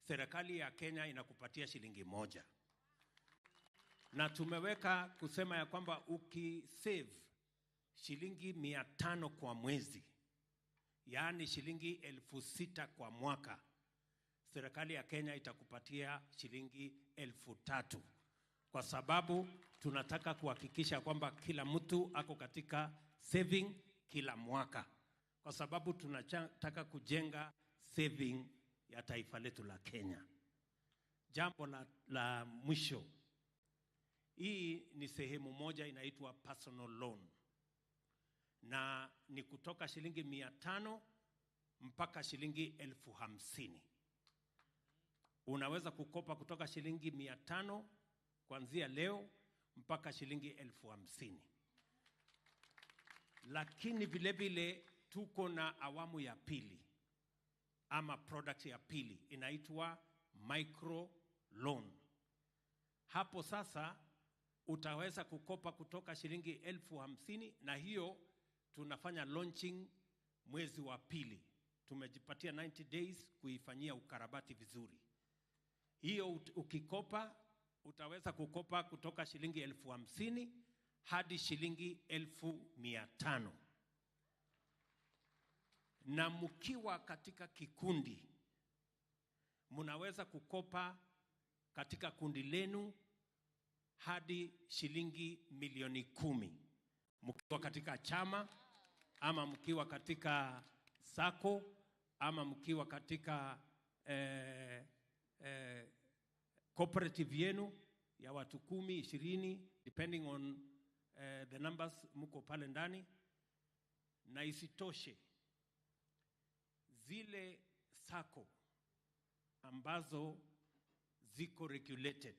U: serikali ya Kenya inakupatia shilingi 1. Na tumeweka kusema ya kwamba ukisave shilingi 500 kwa mwezi, yaani shilingi 6,000 kwa mwaka, serikali ya Kenya itakupatia shilingi 3,000. Kwa sababu tunataka kuhakikisha kwamba kila mtu ako katika saving kila mwaka. Kwa sababu tunataka kujenga saving ya taifa letu la Kenya. Jambo la mwisho. Hii ni sehemu moja inaitwa personal loan. Na ni kutoka shilingi 500 mpaka shilingi 50,000. Unaweza kukopa kutoka shilingi 500 kuanzia leo mpaka shilingi 50,000. Lakini vile vile tuko na awamu ya pili ama product ya pili inaitwa micro loan. Hapo sasa utaweza kukopa kutoka shilingi 50,000 na hiyo tunafanya launching mwezi wa pili. Tumejipatia 90 days kuifanyia ukarabati vizuri. Hiyo ukikopa utaweza kukopa kutoka shilingi 50,000 hadi shilingi 1,500. Na mkiwa katika kikundi, mnaweza kukopa katika kundi lenu hadi shilingi milioni 10. Mkiwa katika chama, ama mkiwa katika sako, ama mkiwa katika cooperative yenu ya watu 10, 20, depending on the numbers mko pale ndani. Na isitoshe, zile sako ambazo ziko regulated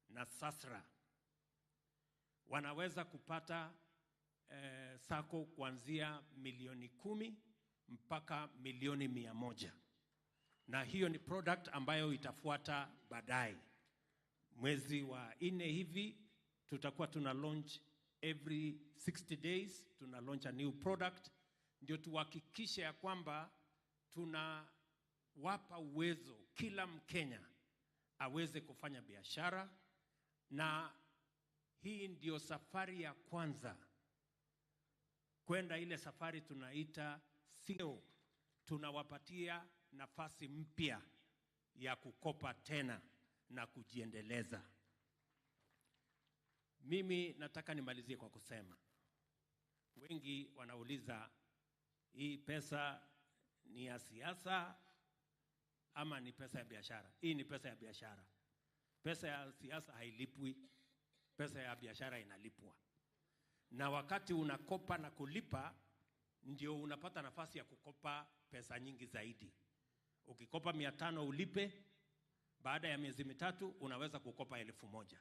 U: na SASRA wanaweza kupata sako kuanzia milioni 10 mpaka milioni 100. Na hiyo ni product ambayo itafuata baadaye. Mwezi wa 4 hivi tutakuwa tuna launch every 60 days, tuna launch a new product. Ndio tuhakikishe ya kwamba tunawapa uwezo kila Mkenya aweze kufanya biashara. Na hii ndio safari ya kwanza kwenda ile safari tunaita sio, tunawapatia nafasi mpya ya kukopa tena na kujiendeleza. Mimi nataka nimalizie kwa kusema, wengi wanauliza hii pesa ni ya siasa ama ni pesa ya biashara? Hii ni pesa ya biashara. Pesa ya siasa hailipwi, pesa ya biashara inalipwa. Na wakati unakopa na kulipa, ndio unapata nafasi ya kukopa pesa nyingi zaidi. Ukikopa 500 ulipe, baada ya miezi 3 unaweza kukopa 1,000.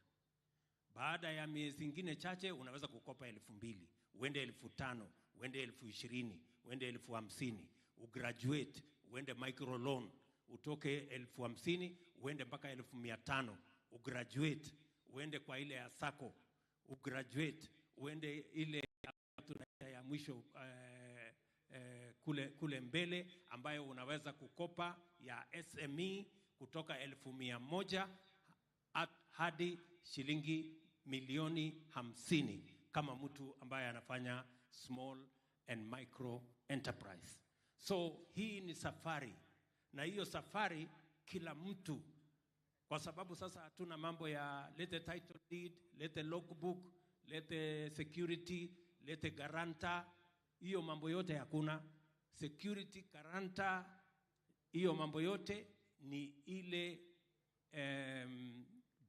U: Baada ya miezi ingine chache unaweza kukopa 2,000, uende 5,000, uende 20,000, uende 50,000, ugraduate, uende micro loan, utoke 50,000 uende mpaka 1,500, ugraduate, uende kwa ile ya sako, ugraduate, uende ile ya mwisho kule mbele ambayo unaweza kukopa ya SME kutoka 1,100 hadi shilingi milioni 50 kama mtu ambaye anafanya small and micro enterprise. So hii ni safari, na hiyo safari kila mtu, kwa sababu sasa hatuna mambo ya lete title deed, lete logbook, lete security, lete guarantor. Hiyo mambo yote hakuna. Security, guarantor, hiyo mambo yote ni ile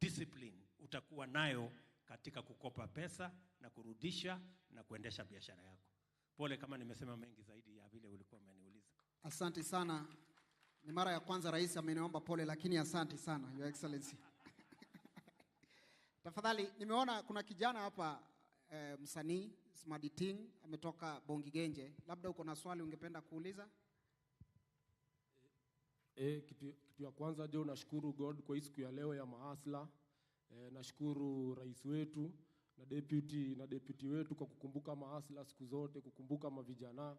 U: discipline utakuwa nayo katika kukopa pesa na kurudisha na kuendesha biashara yako. Pole kama nimesema mengi zaidi ya vile ulikuwa umeniuliza.
A: Asante sana. Ni mara ya kwanza rais ameniomba pole, lakini asante sana Your Excellency. Tafadhali, nimeona kuna kijana hapa msanii Smaditing ametoka Bongigenje. Labda uko na swali ungependa kuuliza?
B: Kitu ya kwanza ndio nashukuru God kwa siku ya leo ya mahasla. Nashukuru rais wetu na deputy wetu kwa kukumbuka mahasla siku zote, kukumbuka mavijana.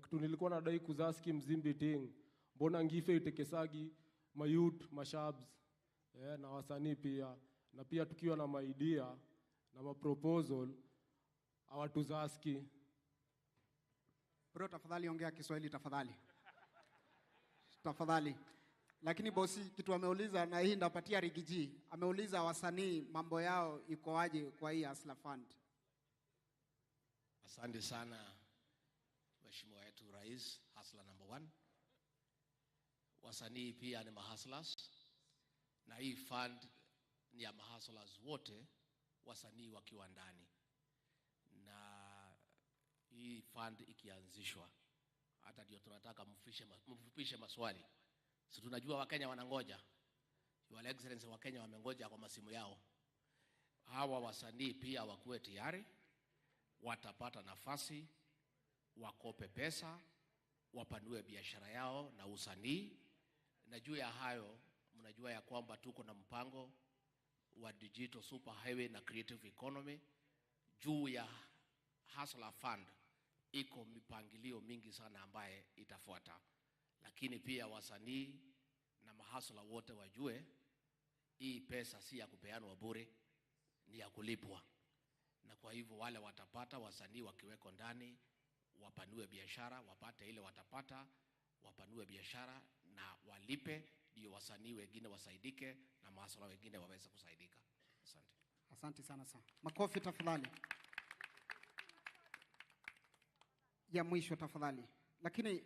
B: Kitu nilikuwa nadai kuzaski mzimbi ting, mbona ngife itekesagi mayouth, mashabs, na wasanii pia. Na pia tukiwa na idea na maproposal, hawatuzaski.
A: Bro, tafadhali ongea Kiswahili tafadhali. Tafadhali. Lakini bosi kitu ameuliza, na hii ndapatia Rigiji, ameuliza wasanii mambo yao iko aje kwa hii Hustler Fund.
V: Asante sana Mheshimiwa wetu Rais, Hustler number 1. Wasanii pia ni mahustlers, na hii fund ni ya mahustlers wote, wasanii wakiwa ndani. Na hii fund ikianzishwa, hata ndio tunataka mfupishe maswali. Si tunajua Wakenya wanangoja. Your Excellency, Wakenya wamengoja kwa masimu yao. Hawa wasanii pia wakuwe tayari, watapata nafasi, wakope pesa, wapanue biashara yao na usanii. Na juu ya hayo, mnajua ya kwamba tuko na mpango wa digital super highway na creative economy. Juu ya Hustler Fund iko mipangilio mingi sana ambaye itafuata. Lakini pia wasanii na mahasla wote wajue hii pesa si ya kupeanwa bure, ni ya kulipwa. Na kwa hivyo wale watapata, wasanii wakiweko ndani, wapanue biashara, wapate ile watapata, wapanue biashara na walipe, ndio wasanii wengine wasaidike na mahasla wengine waweze kusaidika. Asante.
A: Asante sana sana. Makofi tafadhali. Ya mwisho tafadhali. Lakini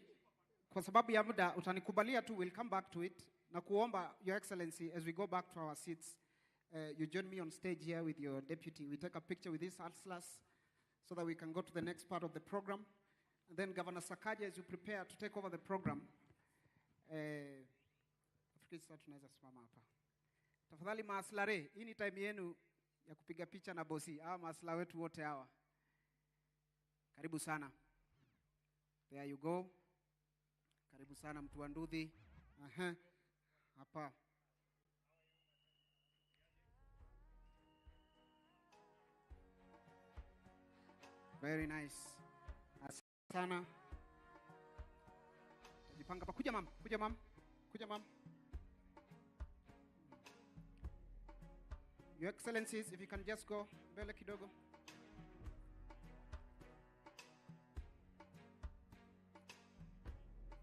A: kwa sababu ya muda utanikubalia tu, we'll come back to it. Na kuomba Your Excellency, as we go back to our seats, you join me on stage here with your deputy. We take a picture with these hustlers so that we can go to the next part of the program. And then Governor Sakaja, as you prepare to take over the program, tunaweza simama hapa. Tafadhali maaslare, hii ni time yenu ya kupiga picha na bosi. Hawa maasla wetu wote hawa. Karibu sana. There you go. Karibu sana mtu wa Ndudhi. Hapa. Very nice. Asante sana. Jipanga hapa. Kuja mam. Kuja mam. Kuja mam. Your Excellencies, if you can just go mbele kidogo.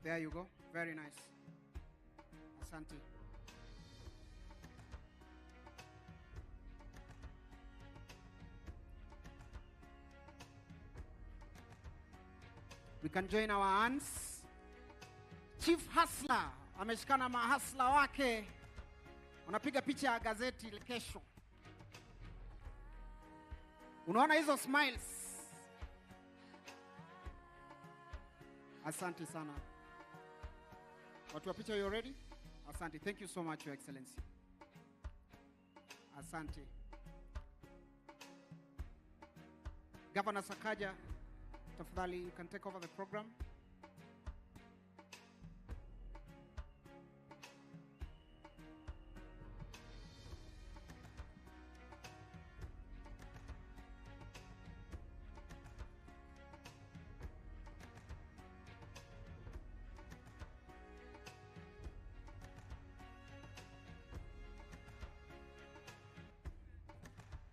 A: There you go. Very nice. Asante. We can join our hands. Chief Hustler ameshikana mahasla wake. Unapiga picha ya gazeti kesho. Unaona hizo smiles? Asante sana. Watu wa picha, you ready? Asante. Thank you so much, Your Excellency. Asante. Governor Sakaja, tafadhali, you can take over the program.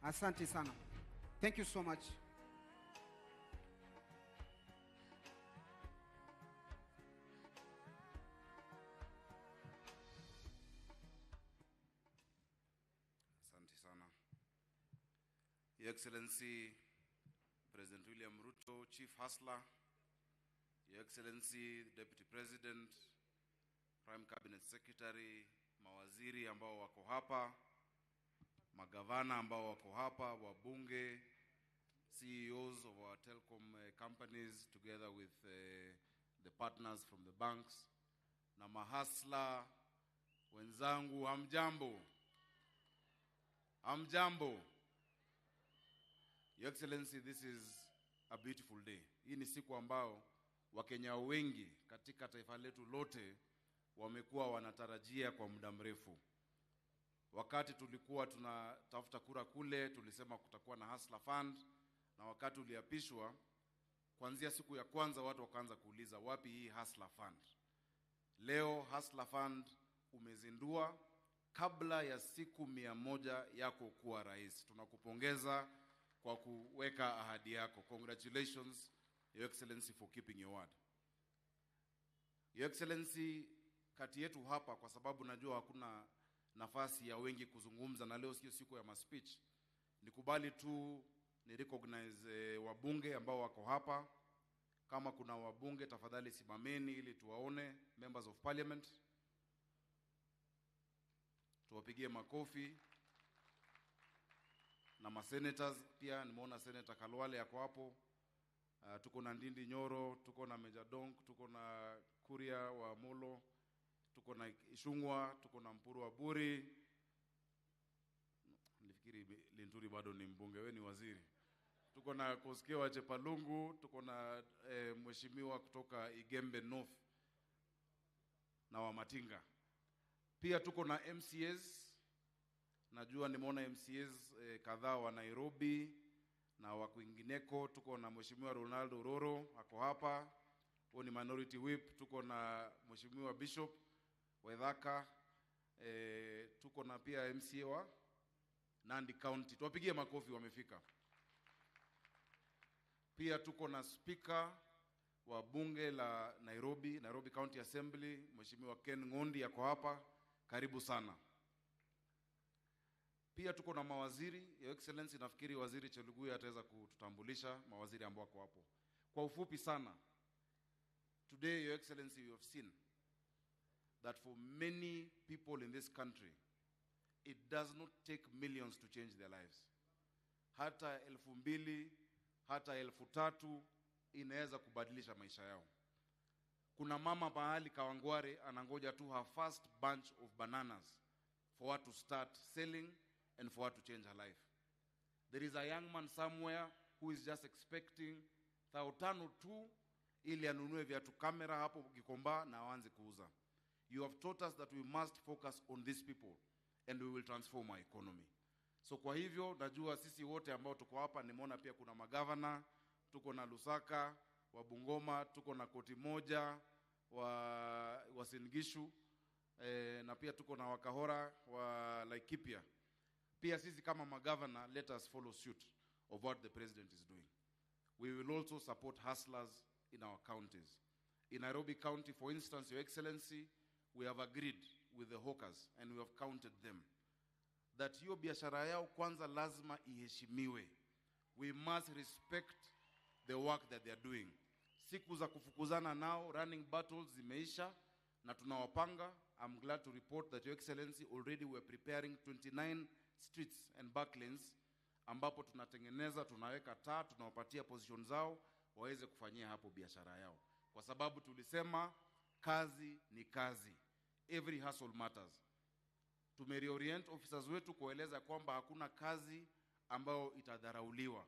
A: Asante sana. Thank you so much.
W: Asante sana. Your Excellency President William Ruto, Chief Hustler, Your Excellency Deputy President, Prime Cabinet Secretary, mawaziri ambao wako hapa, magavana ambao wako hapa, wabunge, CEOs of our telecom companies together with the partners from the banks, na mahasla wenzangu, hamjambo. Hamjambo. Your Excellency, this is a beautiful day. Hii ni siku ambao Wakenya wengi katika taifa letu lote wamekuwa wanatarajia kwa muda mrefu. Wakati tulikuwa tunatafuta kura kule, tulisema kutakuwa na Hustler Fund, na wakati uliapishwa, kuanzia siku ya kwanza watu wakaanza kuuliza wapi hii Hustler Fund. Leo Hustler Fund umezindua kabla ya siku 100 yako kuwa rais. Tunakupongeza kwa kuweka ahadi yako. Congratulations, Your Excellency, for keeping your word. Your Excellency, kati yetu hapa, kwa sababu najua hakuna nafasi ya wengi kuzungumza na leo sio siku ya speech, nikubali tu ni recognize wabunge ambao wako hapa. Kama kuna wabunge, tafadhali simameni ili tuwaone. Members of Parliament, tuwapigie makofi. Na masenators pia, nimeona Senator Kalwale yako hapo. Tuko na Ndindi Nyoro, tuko na Meja Dong, tuko na Kuria wa Molo, tuko na Ishungwa, tuko na Mpuru wa Buri. Nilifikiri Linturi bado ni mbunge, wewe ni waziri. Tuko na Koskeo wa Chepalungu, tuko na mheshimiwa kutoka Igembe North na wa Matinga. Pia tuko na MCAs. Najua nimeona MCAs kadhaa wa Nairobi na wa kwingineko. Tuko na mheshimiwa Ronaldo Roro ako hapa, huyo ni minority whip. Tuko na mheshimiwa Bishop Wedhaka, tuko na pia MCA wa Nandi County. Tuwapigie makofi, wamefika. Pia tuko na speaker wa bunge la Nairobi County Assembly, mheshimiwa Ken Ngondi yako hapa, karibu sana. Pia tuko na mawaziri. Your Excellency, nafikiri waziri Chelugui ataweza kututambulisha mawaziri ambao wako hapo. Kwa ufupi sana, today, Your Excellency, you have seen that for many people in this country, it does not take millions to change their lives. Hata 2,000, hata 3,000 inaweza kubadilisha maisha yao. Kuna mama pahali Kawangware anangoja tu her first bunch of bananas for her to start selling and for her to change her life. There is a young man somewhere who is just expecting 500 tu ili anunue viatu kamera hapo Gikomba na aanze kuuza. You have taught us that we must focus on these people and we will transform our economy. So kwa hivyo najua sisi wote ambao tuko hapa, nimeona pia kuna magavana, tuko na Lusaka wa Bungoma, tuko na Koti Moja wa Singishu, na pia tuko na Wakahora wa Laikipia. Pia sisi kama magavana, let us follow suit of what the president is doing. We will also support hustlers in our counties. In Nairobi County, for instance, Your Excellency, we have agreed with the hawkers and we have counted them, that hiyo biashara yao kwanza lazima iheshimiwe. We must respect the work that they are doing. Siku za kufukuzana nao, running battles zimeisha na tunawapanga. I'm glad to report that Your Excellency, already we are preparing 29 streets and back lanes ambapo tunatengeneza, tunaweka taa, tunawapatia position zao waweze kufanyia hapo biashara yao. Kwa sababu tulisema kazi ni kazi. Every hustle matters. Tumereorient officers wetu kueleza kwamba hakuna kazi ambayo itadharauliwa.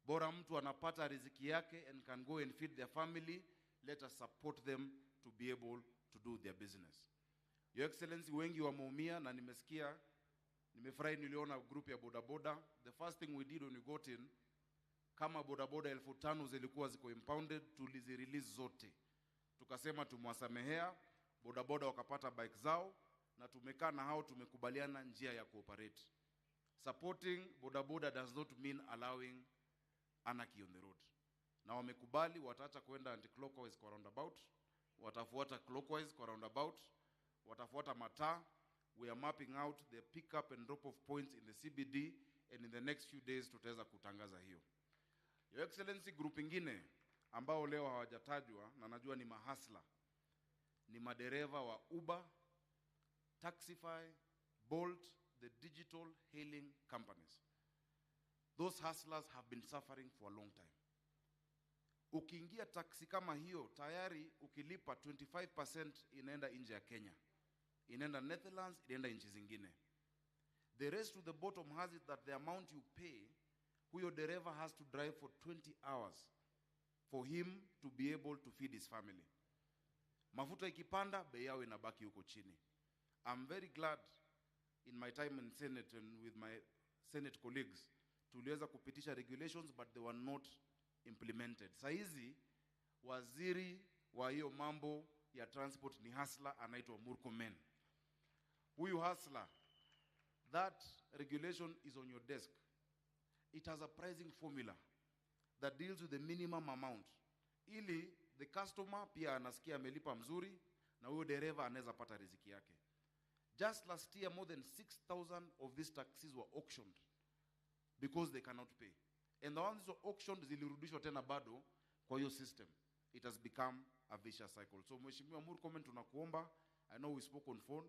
W: Bora mtu anapata riziki yake and can go and feed their family, let us support them to be able to do their business. Your Excellency, wengi wameumia na nimefurahi niliona group ya bodaboda. The first thing we did when we got in, kama bodaboda 5,000 zilikuwa ziko impounded, tulizirelease zote. Tukasema tumwasamehea, bodaboda wakapata bike zao, na tumekaa na hao tumekubaliana njia ya cooperate. Supporting bodaboda does not mean allowing anarchy on the road. Na wamekubali wataacha kwenda anti-clockwise kwa roundabout, watafuata clockwise kwa roundabout, watafuata mataa. We are mapping out the pick up and drop off points in the CBD, and in the next few days tutaweza kutangaza hiyo. Your Excellency, group ingine ambao leo hawajatajwa na najua ni mahasla, ni madereva wa Uber, Taxify, Bolt, the digital hailing companies. Those hustlers have been suffering for a long time. Ukiingia taxi kama hiyo, tayari ukilipa 25% inaenda nje ya Kenya, inaenda Netherlands, inaenda nchi zingine. The rest to the bottom has it that the amount you pay, huyo dereva has to drive for 20 hours for him to be able to feed his family. Mafuta ikipanda, bei yao inabaki huko chini. I'm very glad in my time in Senate and with my Senate colleagues, tuliweza kupitisha regulations but they were not implemented. Saizi waziri wa hiyo mambo ya transport ni hustler anaitwa Murkomen. Huyu hustler, that regulation is on your desk. It has a pricing formula that deals with the minimum amount, ili the customer pia anasikia amelipa mzuri na huyo dereva anaweza pata riziki yake. Just last year, more than 6,000 of these taxis were auctioned because they cannot pay. And the ones auctioned zilirudishwa tena bado kwa hiyo system. It has become a vicious cycle. So Mheshimiwa Murkomen, tunakuomba, I know we spoke on phone,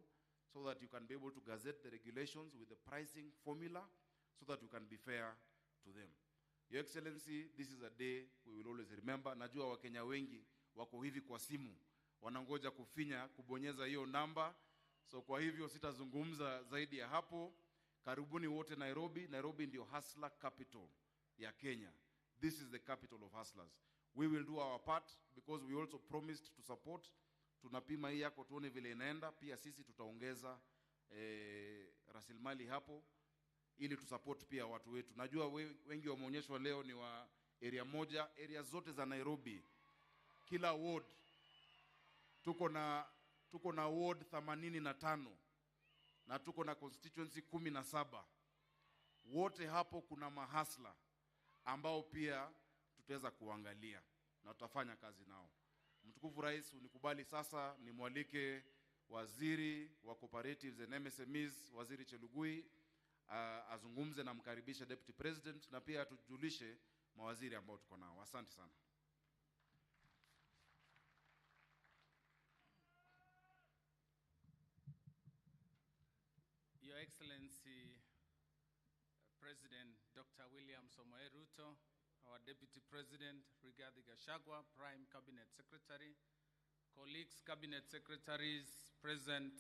W: so that you can be able to gazette the regulations with the pricing formula so that you can be fair to them. Your Excellency, this is a day we will always remember. Najua Wakenya wengi wako hivi kwa simu, wanangoja kufinya, kubonyeza hiyo namba. So kwa hivyo sitazungumza zaidi ya hapo. Karibuni wote Nairobi. Nairobi ndio hustler capital ya Kenya. This is the capital of hustlers. We will do our part because we also promised to support. Tunapima hii yako tuone vile inaenda. Pia sisi tutaongeza rasilimali hapo ili tusupport pia watu wetu. Najua wengi wameonyeshwa leo ni wa area moja, area zote za Nairobi. Kila ward tuko na ward 85 na tuko na constituency 17. Wote hapo kuna mahasla ambao pia tutaweza kuangalia na tutafanya kazi nao. Mtukufu Rais, unikubali sasa nimwalike waziri wa cooperatives and MSMEs, Waziri Chelugui, azungumze na mkaribisha Deputy President na pia tujulishe mawaziri ambao tuko nao. Asante sana.
D: Your Excellency, President Dr. William Samoei Ruto, our Deputy President Rigathi Gachagua, Prime Cabinet Secretary, colleagues, Cabinet Secretaries present,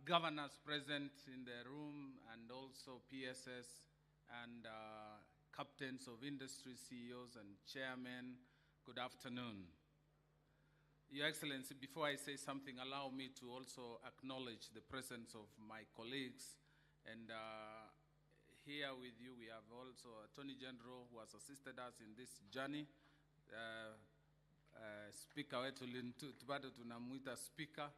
D: governors present in the room, and also PSS and captains of industry, CEOs and chairmen, good afternoon. Your Excellency, before I say something, allow me to also acknowledge the presence of my colleagues. And here with you, we have also Attorney General who has assisted us in this journey. Speaker wetu bado tunamuita speaker.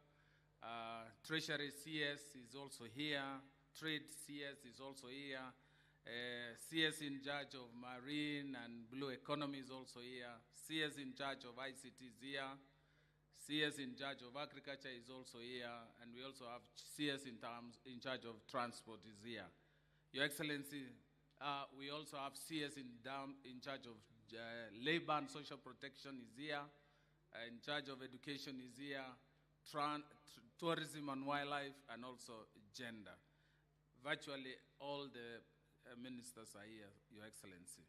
D: Treasury CS is also here. Trade CS is also here. CS in charge of marine and blue economy is also here. CS in charge of ICT is here. CS in charge of agriculture is also here, and we also have CS in charge of transport is here. Your Excellency, we also have CS in charge of labor and social protection is here, in charge of education is here, tourism and wildlife, and also gender. Virtually all the ministers are here, Your Excellency.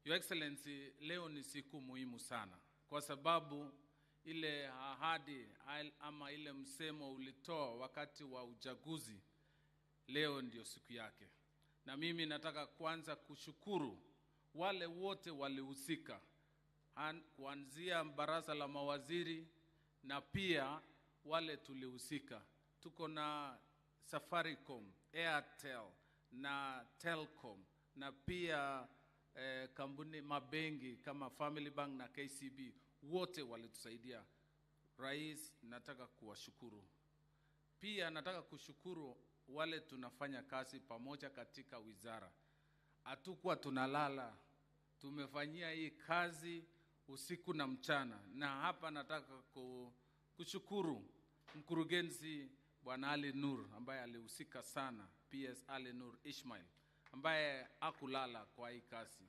D: Your Excellency, leo ni siku muhimu sana kwa sababu ile ahadi ama ile msemo ulitoa wakati wa uchaguzi, leo ndio siku yake. Na mimi nataka kwanza kushukuru wale wote walihusika, kuanzia baraza la mawaziri na pia wale tulihusika. Tuko na Safaricom, Airtel na Telcom na pia kampuni mabengi kama Family Bank na KCB. Wote walitusaidia. Rais, nataka kuwashukuru. Pia nataka kushukuru wale tunafanya kazi pamoja katika wizara. Hatukuwa tunalala. Tumefanyia hii kazi usiku na mchana. Na hapa nataka kushukuru mkurugenzi Bwana Ali Nur ambaye alihusika sana, PS Ali Nur Ismail, ambaye hakulala kwa hii kazi.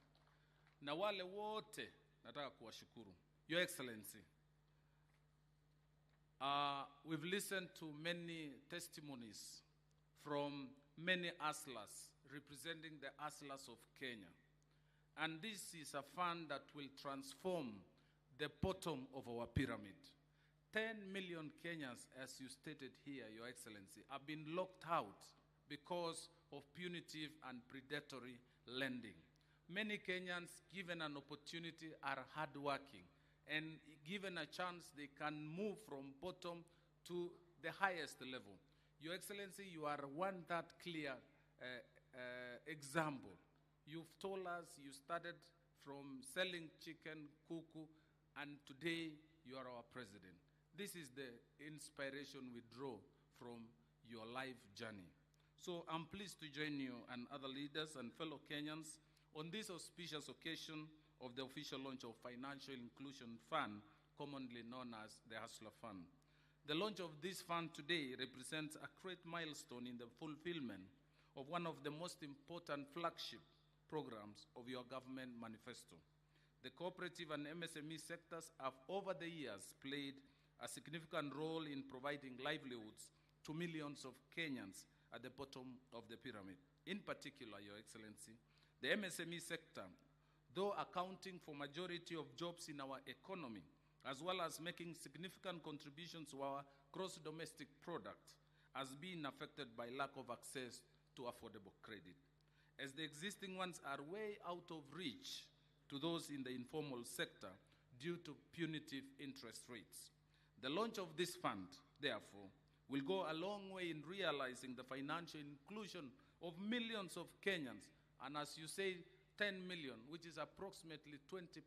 D: Na wale wote nataka kuwashukuru. Your Excellency, we've listened to many testimonies from many hustlers representing the hustlers of Kenya. And this is a fund that will transform the bottom of our pyramid. 10 million Kenyans, as you stated here, Your Excellency, have been locked out because of punitive and predatory lending. Many Kenyans, given an opportunity, are hardworking. And given a chance, they can move from bottom to the highest level. Your Excellency, you are one that clear example. You've told us you started from selling chicken, kuku, and today you are our president. This is the inspiration we draw from your life journey. So I'm pleased to join you and other leaders and fellow Kenyans on this auspicious occasion of the official launch of Financial Inclusion Fund, commonly known as the Hustler Fund. The launch of this fund today represents a great milestone in the fulfillment of one of the most important flagship programs of your government manifesto. The cooperative and MSME sectors have over the years played a significant role in providing livelihoods to millions of Kenyans at the bottom of the pyramid. In particular, Your Excellency, the MSME sector, though accounting for majority of jobs in our economy, as well as making significant contributions to our gross domestic product, has been affected by lack of access to affordable credit, as the existing ones are way out of reach to those in the informal sector due to punitive interest rates. The launch of this fund, therefore, will go a long way in realizing the financial inclusion of millions of Kenyans, and as you say, 10 million, which is approximately 20%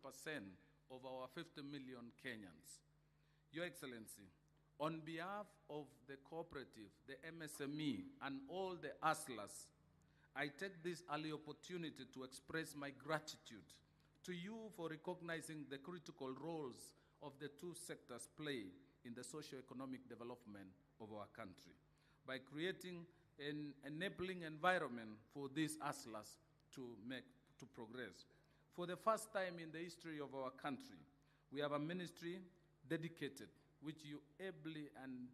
D: of our 50 million Kenyans. Your Excellency, on behalf of the cooperative, the MSME, and all the hustlers, I take this early opportunity to express my gratitude to you for recognizing the critical roles of the two sectors play in the socio-economic development of our country by creating an enabling environment for these hustlers to progress. For the first time in the history of our country, we have a ministry dedicated, which you ably and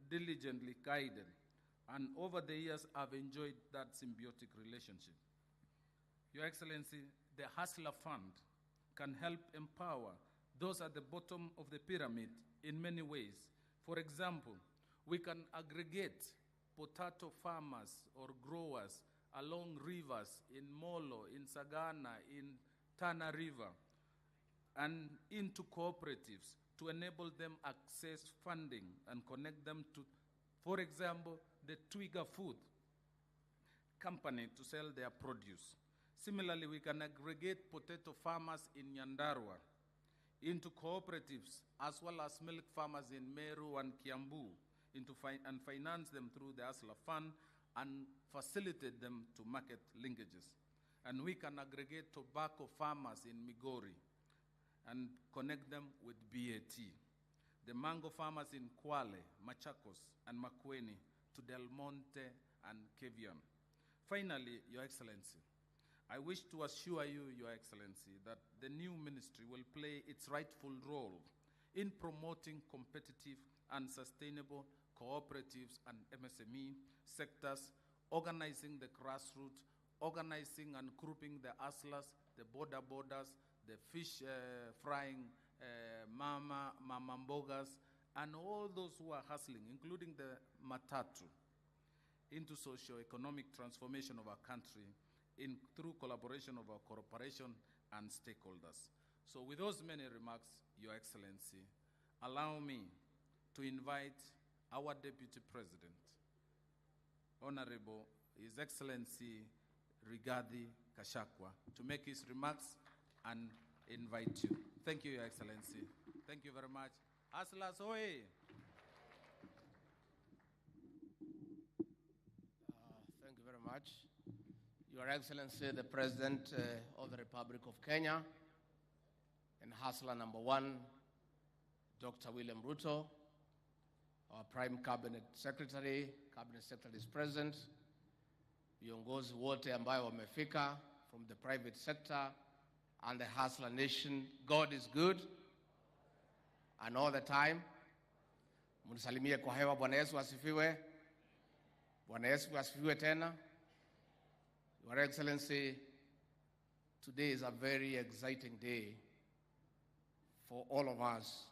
D: diligently guided, and over the years I've enjoyed that symbiotic relationship. Your Excellency, the Hustler Fund can help empower those at the bottom of the pyramid in many ways. For example, we can aggregate potato farmers or growers along rivers in Molo, in Sagana, in Tana River, and into cooperatives to enable them access funding and connect them to, for example, the Twiga Food Company to sell their produce. Similarly, we can aggregate potato farmers in Nyandarua into cooperatives, as well as milk farmers in Meru and Kiambu, and finance them through the Hustler Fund and facilitate them to market linkages. And we can aggregate tobacco farmers in Migori and connect them with BAT. The mango farmers in Kwale, Machakos, and Makueni to Del Monte and Kevion. Finally, Your Excellency, I wish to assure you, Your Excellency, that the new ministry will play its rightful role in promoting competitive and sustainable cooperatives and MSME sectors, organizing the grassroots, organizing and grouping the hustlers, the borders, the fish frying mama mbogas, and all those who are hustling, including the matatu, into socio-economic transformation of our country through collaboration of our corporation and stakeholders. So with those many remarks, Your Excellency, allow me to invite our Deputy President, Honorable His Excellency Rigathi Gachagua, to make his remarks and invite you. Thank you, Your Excellency. Thank you very much. Hustlers, oye!
E: Thank you very much. Your Excellency, the President of the Republic of Kenya, and Hustler number one, Dr. William Ruto, our Prime Cabinet Secretary is present, viongozi wote ambayo wamefika from the private sector and the Hustler Nation. God is good and all the time. Munisalimie kwa hewa. Bwana Yesu asifiwe. Bwana Yesu asifiwe tena. Your Excellency, today is a very exciting day for all of us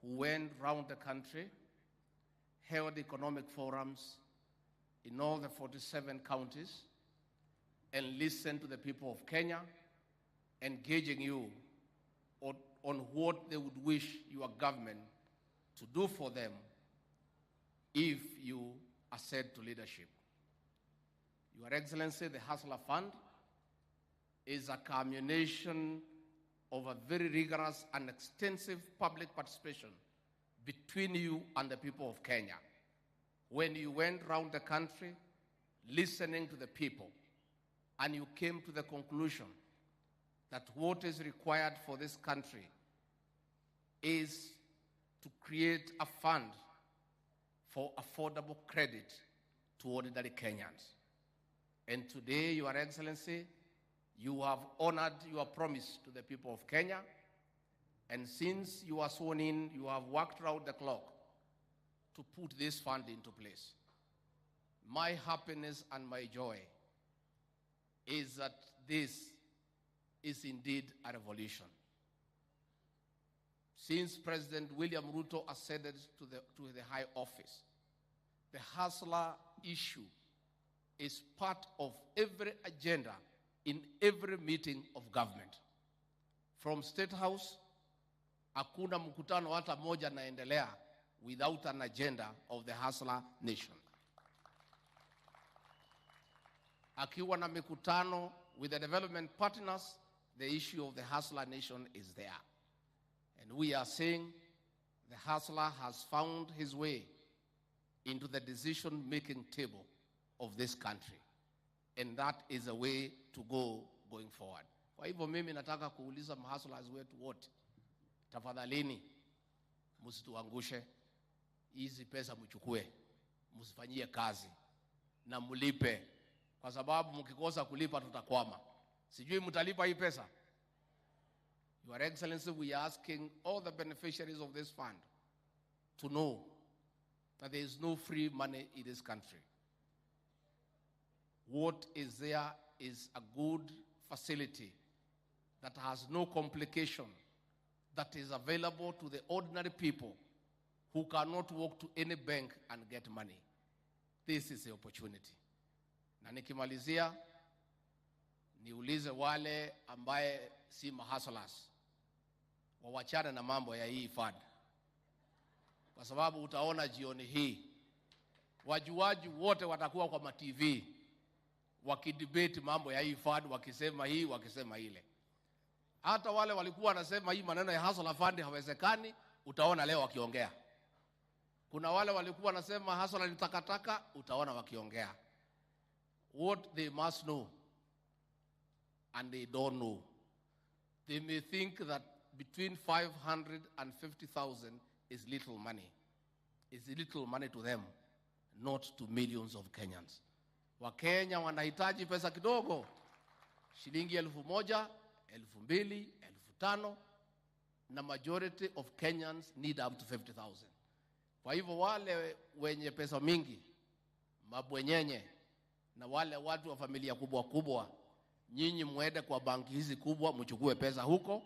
E: who went round the country, held economic forums in all the 47 counties, and listened to the people of Kenya, engaging you on what they would wish your government to do for them if you accede to leadership. Your Excellency, the Hustler Fund is a culmination of a very rigorous and extensive public participation between you and the people of Kenya. When you went around the country listening to the people, and you came to the conclusion that what is required for this country is to create a fund for affordable credit to ordinary Kenyans. And today, Your Excellency, you have honored your promise to the people of Kenya, and since you are sworn in, you have worked around the clock to put this fund into place. My happiness and my joy is that this is indeed a revolution. Since President William Ruto ascended to the high office, the hustler issue is part of every agenda in every meeting of government. From State House, hakuna mkutano hata moja naendelea without an agenda of the hustler nation. Akiwa na mikutano with the development partners, the issue of the hustler nation is there. And we are saying the hustler has found his way into the decision-making table of this country. And that is a way to go going forward. Kwa hivyo mimi nataka kuuliza mahustlers wetu wote, tafadhalini msituangushe, hizi pesa mchukue, msifanyie kazi na mlipe, kwa sababu mkikosa kulipa tutakwama. Sijui mtalipa hii pesa. Your Excellency, we are asking all the beneficiaries of this fund to know that there is no free money in this country. What is there is a good facility that has no complication, that is available to the ordinary people who cannot walk to any bank and get money. This is the opportunity. Na nikimalizia, niulize wale ambaye si mahustlers wawachane na mambo ya hii fund, kwa sababu utaona jioni hii wajuaji wote watakuwa kwa ma-TV wakidebate mambo ya hii fund, wakisema hii, wakisema ile. Hata wale walikuwa wanasema hii maneno ya hustler fund hawezekani, utaona leo wakiongea. Kuna wale walikuwa wanasema hustler ni takataka, utaona wakiongea. What they must know, and they don't know, they may think that between 500 and 50,000 is little money. It's little money to them, not to millions of Kenyans. Wakenya wanahitaji pesa kidogo, shilingi 1,000, 2,000, 5,000, na majority of Kenyans need up to 50,000. Kwa hivyo wale wenye pesa mingi, mabwenyenye, na wale watu wa familia kubwa kubwa, nyinyi muende kwa banki hizi kubwa, mchukue pesa huko,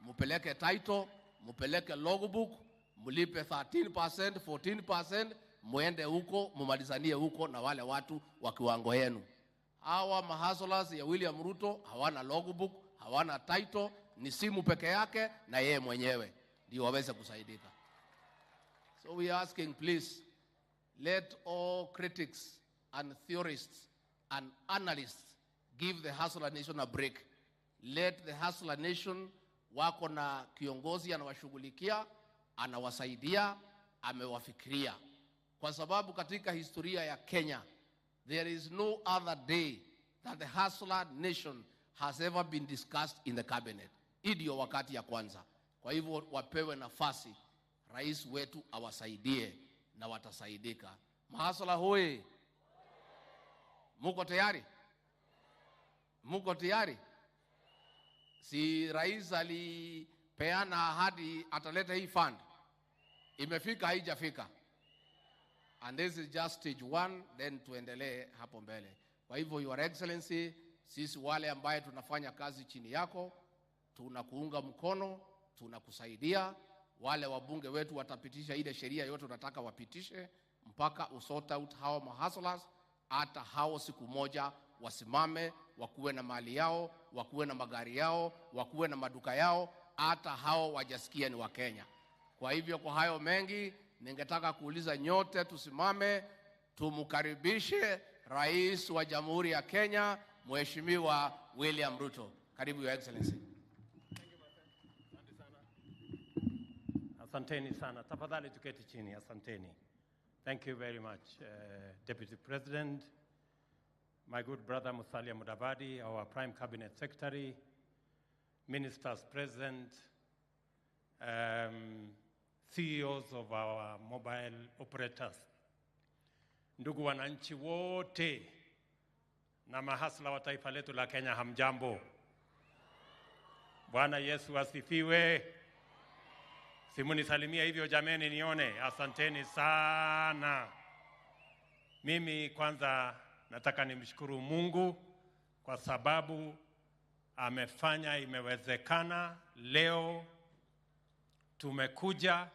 E: mupeleke title, mupeleke logbook, mulipe 13%, 14%, muende huko, mumalizanie huko na wale watu wa kiwango yenu. Hawa mahustlers ya William Ruto hawana logbook, hawana title, ni simu peke yake na yeye mwenyewe ndio waweze kusaidika. So we are asking, please, let all critics and theorists and analysts give the hustler nation a break. Let the hustler nation wako na kiongozi anawashughulikia, anawasaidia, amewafikiria. Kwa sababu katika historia ya Kenya, there is no other day that the hustler nation has ever been discussed in the cabinet. Hii ndio wakati ya kwanza. Kwa hivyo wapewe nafasi, rais wetu awasaidie na watasaidika. Mahasla hoi. Muko tayari? Muko tayari? Si rais alipeana ahadi ataleta hii fund. Imefika haijafika? And this is just stage 1, then tuendelee hapo mbele. Kwa hivyo, Your Excellency, sisi wale ambaye tunafanya kazi chini yako, tunakuunga mkono, tunakusaidia. Wale wabunge wetu watapitisha ile sheria yote tunataka wapitishe, mpaka usort out hao mahustlers, hata hao siku moja wasimame, wakuwe na mali yao, wakuwe na magari yao, wakuwe na maduka yao, hata hao wajasikia ni wa Kenya. Kwa hivyo, kwa hayo mengi, ningetaka kuuliza nyote tusimame tumkaribishe Rais wa Jamhuri ya Kenya, Mheshimiwa William Ruto. Karibu Your Excellency.
U: Asanteni sana. Tafadhali tuketi chini. Asanteni. Thank you very much, Deputy President, my good brother Musalia Mudavadi, our Prime Cabinet Secretary, Ministers present, CEOs of our mobile operators, ndugu wananchi wote na mahasla wa taifa letu la Kenya, hamjambo. Bwana Yesu asifiwe. Simunisalimia hivyo jameni nione. Asanteni sana. Mimi kwanza nataka nimshukuru Mungu kwa sababu amefanya imewezekana. Leo tumekuja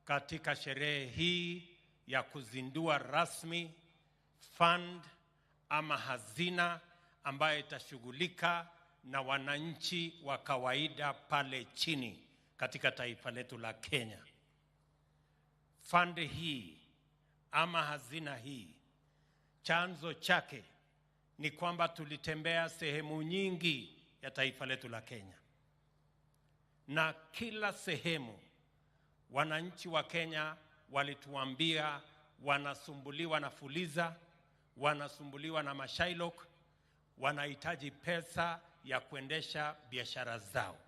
U: katika sherehe hii ya kuzindua rasmi fund ama hazina ambayo itashughulika na wananchi wa kawaida pale chini katika taifa letu la Kenya. Fund hii ama hazina hii, chanzo chake ni kwamba tulitembea sehemu nyingi ya taifa letu la Kenya, na kila sehemu wananchi wa Kenya walituambia wanasumbuliwa na fuliza, wanasumbuliwa na mashailok, wanahitaji pesa ya kuendesha biashara zao.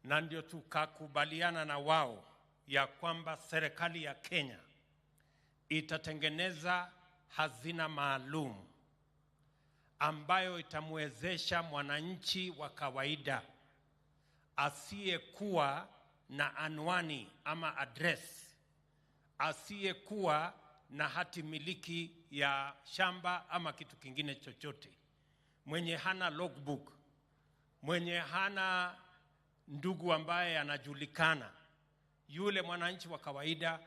U: Na ndio tukakubaliana na wao ya kwamba serikali ya Kenya itatengeneza hazina maalum ambayo itamwezesha mwananchi wa kawaida asiyekuwa na anwani ama address, asiyekuwa na hati miliki ya shamba ama kitu kingine chochote, mwenye hana logbook, mwenye hana ndugu ambaye anajulikana, yule mwananchi wa kawaida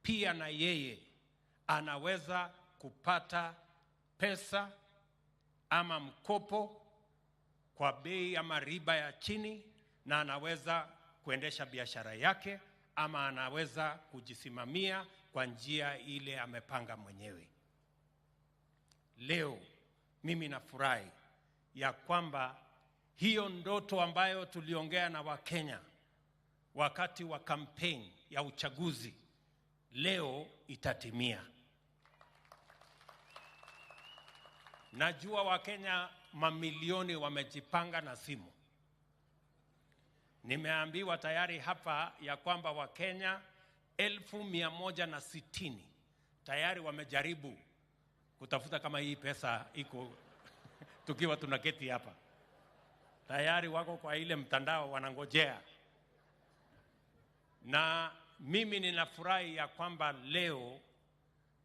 U: pia na yeye anaweza kupata pesa ama mkopo kwa bei ama riba ya chini, na anaweza kuendesha biashara yake ama anaweza kujisimamia kwa njia ile amepanga mwenyewe. Leo mimi nafurahi ya kwamba hiyo ndoto ambayo tuliongea na Wakenya wakati wa campaign ya uchaguzi leo itatimia. Najua Wakenya mamilioni wamejipanga na simu. Nimeambiwa tayari hapa ya kwamba Wakenya 160,000 tayari wamejaribu kutafuta kama hii pesa iko tukiwa tunaketi hapa. Tayari wako kwa ile mtandao wanangojea. Na mimi ninafurahi ya kwamba leo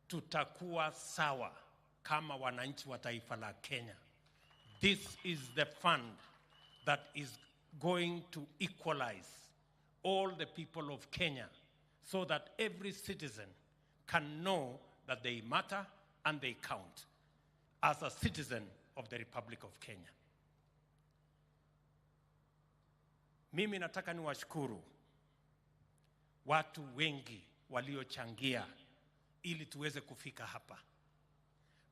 U: tutakuwa sawa kama wananchi wa taifa la Kenya. This is the fund that is going to equalize all the people of Kenya so that every citizen can know that they matter and they count as a citizen of the Republic of Kenya. Mimi nataka niwashukuru watu wengi waliochangia ili tuweze kufika hapa.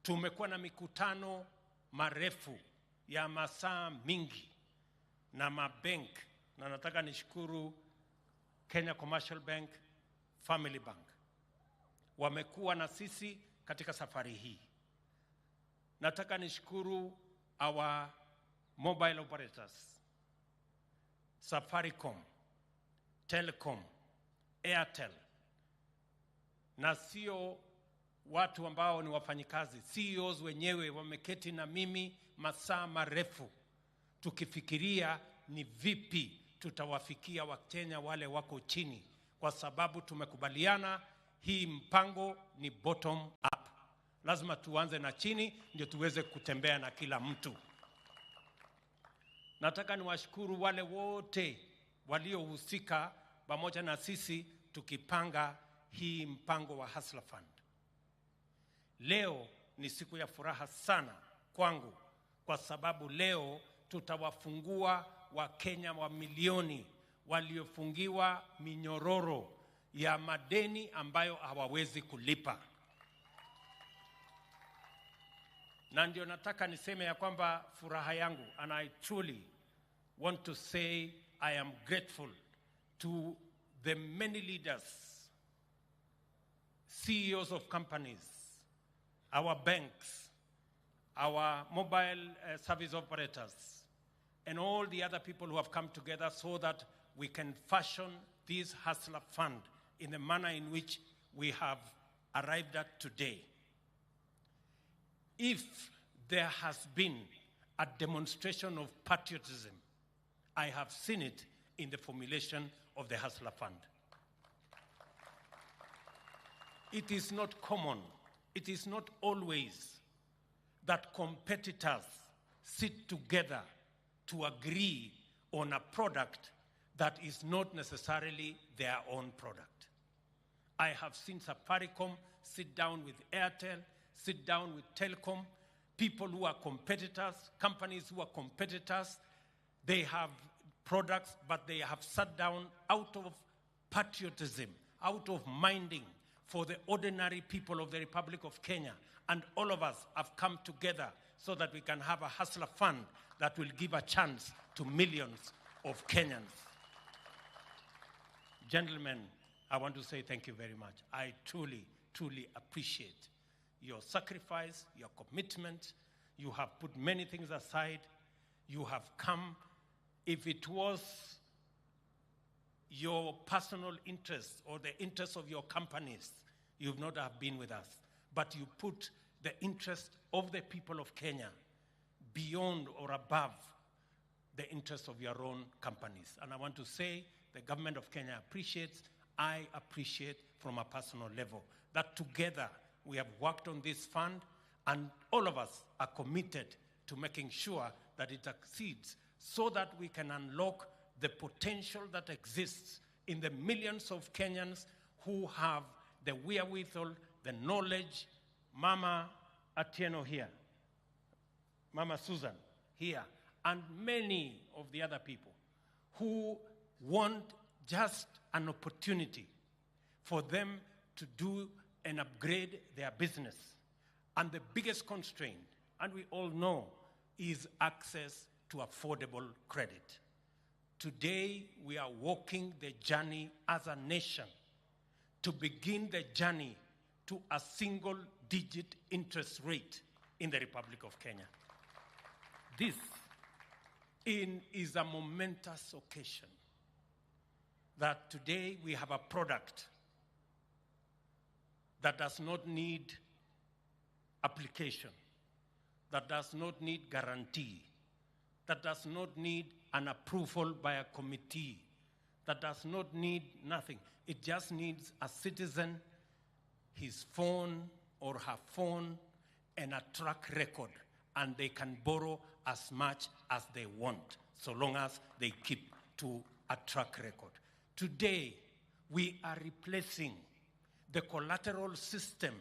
U: Tumekuwa na mikutano marefu ya masaa mingi na mabank, na nataka nishukuru Kenya Commercial Bank, Family Bank. Wamekuwa na sisi katika safari hii. Nataka nishukuru our mobile operators, Safaricom, Telecom, Airtel, na sio watu ambao ni wafanyikazi, CEOs wenyewe wameketi na mimi masaa marefu tukifikiria ni vipi tutawafikia Wakenya wale wako chini, kwa sababu tumekubaliana hii mpango ni bottom up. Lazima tuanze na chini ndio tuweze kutembea na kila mtu. Nataka niwashukuru wale wote waliohusika pamoja na sisi tukipanga hii mpango wa Hustler Fund. Leo ni siku ya furaha sana kwangu kwa sababu leo tutawafungua Wakenya wa milioni waliofungiwa minyororo ya madeni ambayo hawawezi kulipa. Na ndio nataka niseme ya kwamba furaha yangu, and I truly want to say I am grateful to the many leaders, CEOs of companies, our banks, our mobile service operators, and all the other people who have come together so that we can fashion this Hustler Fund in the manner in which we have arrived at today. If there has been a demonstration of patriotism, I have seen it in the formulation of the Hustler Fund. It is not common, it is not always that competitors sit together to agree on a product that is not necessarily their own product. I have seen Safaricom sit down with Airtel, sit down with Telecom, people who are competitors, companies who are competitors. They have products, but they have sat down out of patriotism, out of minding for the ordinary people of the Republic of Kenya. And all of us have come together so that we can have a Hustler Fund that will give a chance to millions of Kenyans. Gentlemen, I want to say thank you very much. I truly, truly appreciate your sacrifice, your commitment. You have put many things aside. You have come. If it was your personal interest or the interest of your companies, you would not have been with us. But you put the interest of the people of Kenya beyond or above the interest of your own companies. And I want to say the government of Kenya appreciates, I appreciate from a personal level, that together we have worked on this fund and all of us are committed to making sure that it succeeds so that we can unlock the potential that exists in the millions of Kenyans who have the wherewithal, the knowledge, Mama Atieno here, Mama Susan here, and many of the other people who want just an opportunity for them to do and upgrade their business. And the biggest constraint, and we all know, is access to affordable credit. Today, we are walking the journey as a nation to begin the journey to a single-digit interest rate in the Republic of Kenya. This is a momentous occasion that today we have a product that does not need application, that does not need guarantee, that does not need an approval by a committee, that does not need nothing. It just needs a citizen, his phone or her phone, and a track record, and they can borrow as much as they want, so long as they keep to a track record. Today, we are replacing the collateral system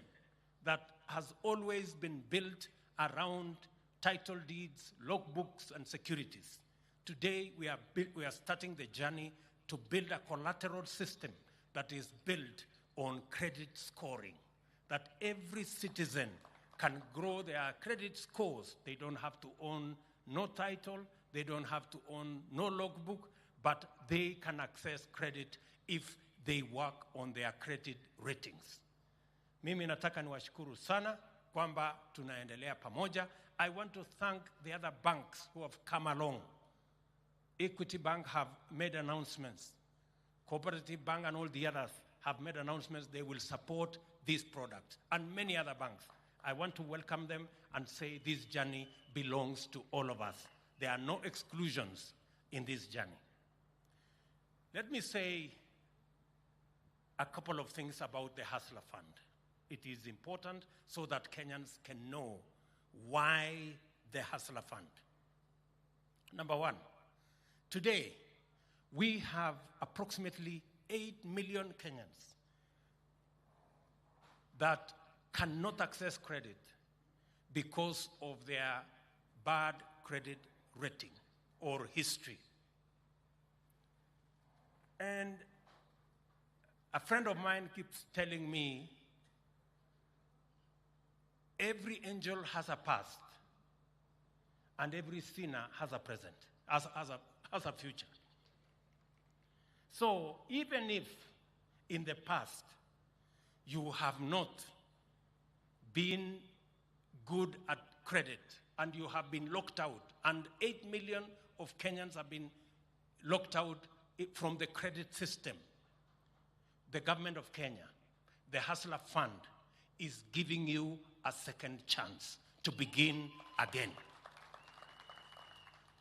U: that has always been built around title deeds, logbooks, and securities. Today, we are starting the journey to build a collateral system that is built on credit scoring, that every citizen can grow their credit scores. They don't have to own no title, they don't have to own no logbook, but they can access credit if they work on their credit ratings. Mimi nataka niwashukuru sana kwamba tunaendelea pamoja. I want to thank the other banks who have come along. Equity Bank have made announcements. Cooperative Bank and all the others have made announcements they will support this product, and many other banks. I want to welcome them and say this journey belongs to all of us. There are no exclusions in this journey. Let me say a couple of things about the Hustler Fund. It is important so that Kenyans can know why the Hustler Fund. Number one, today we have approximately 8 million Kenyans that cannot access credit because of their bad credit rating or history. And a friend of mine keeps telling me, every angel has a past, and every sinner has a present, has a future. So even if in the past you have not been good at credit and you have been locked out, and 8 million of Kenyans have been locked out from the credit system, the government of Kenya, the Hustler Fund, is giving you a second chance to begin again.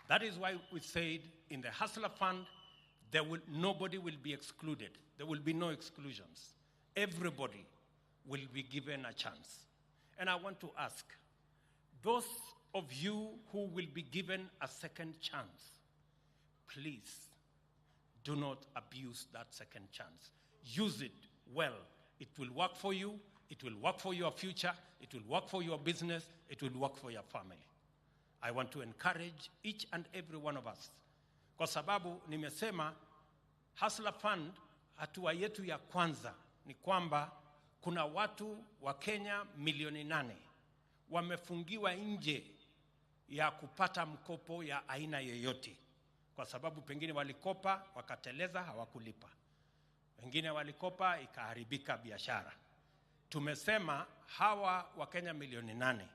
U: That is why we said in the Hustler Fund, nobody will be excluded. There will be no exclusions. Everybody will be given a chance. And I want to ask, those of you who will be given a second chance, please do not abuse that second chance. Use it well. It will work for you. It will work for your future. It will work for your business. It will work for your family. I want to encourage each and every one of us. Kwa sababu nimesema Hustler Fund, hatua yetu ya kwanza ni kwamba kuna watu wa Kenya milioni 8 wamefungiwa nje ya kupata mkopo ya aina yoyote, kwa sababu pengine walikopa wakateleza, hawakulipa. Wengine walikopa ikaharibika biashara. Tumesema hawa wa Kenya milioni 8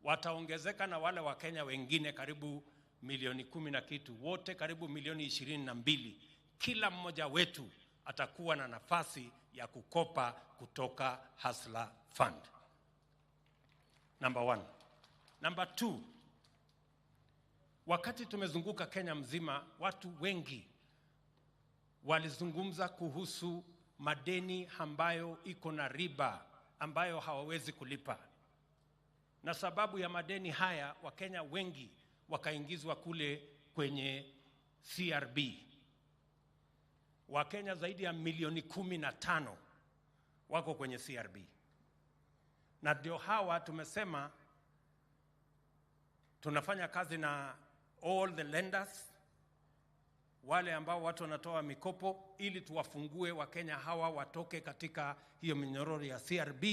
U: wataongezeka na wale wa Kenya wengine karibu milioni 10 na kitu, wote karibu milioni 22. Kila mmoja wetu atakuwa na nafasi ya kukopa kutoka Hustler Fund. Number 1. Number 2, wakati tumezunguka Kenya mzima, watu wengi walizungumza kuhusu madeni ambayo iko na riba ambayo hawawezi kulipa. Na sababu ya madeni haya, Wakenya wengi wakaingizwa kule kwenye CRB. Wakenya zaidi ya milioni 15 wako kwenye CRB. Na ndio hawa tumesema tunafanya kazi na all the lenders, wale ambao watu wanatoa mikopo, ili tuwafungue Wakenya hawa watoke katika hiyo minyororo ya CRB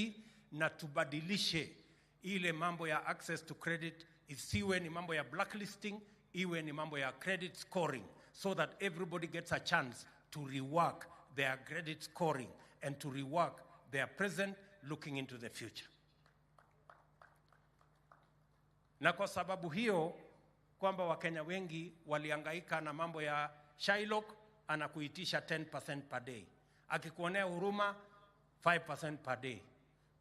U: na tubadilishe ile mambo ya access to credit, isiwe ni mambo ya blacklisting, iwe ni mambo ya credit scoring, so that everybody gets a chance to rework their credit scoring and to rework their present looking into the future. Na kwa sababu hiyo kwamba Wakenya wengi walihangaika na mambo ya Shylock, anakuitisha 10% per day. Akikuonea huruma 5% per day.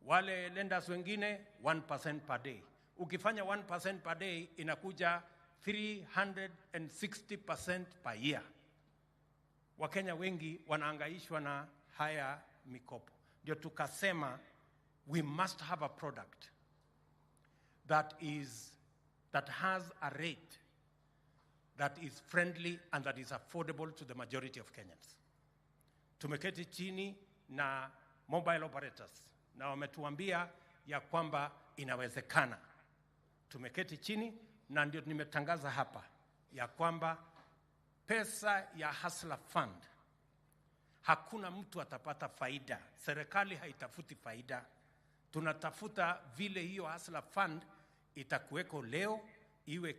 U: Wale lenders wengine 1% per day. Ukifanya 1% per day inakuja 360% per year. Wakenya wengi wanahangaishwa na haya mikopo. Ndio tukasema we must have a product that has a rate that is friendly and that is affordable to the majority of Kenyans. Tumeketi chini na mobile operators na wametuambia ya kwamba inawezekana. Tumeketi chini na ndio nimetangaza hapa ya kwamba pesa ya Hustler Fund, hakuna mtu atapata faida. Serikali haitafuti faida. Tunatafuta vile hiyo Hustler Fund itakuweko leo, iwe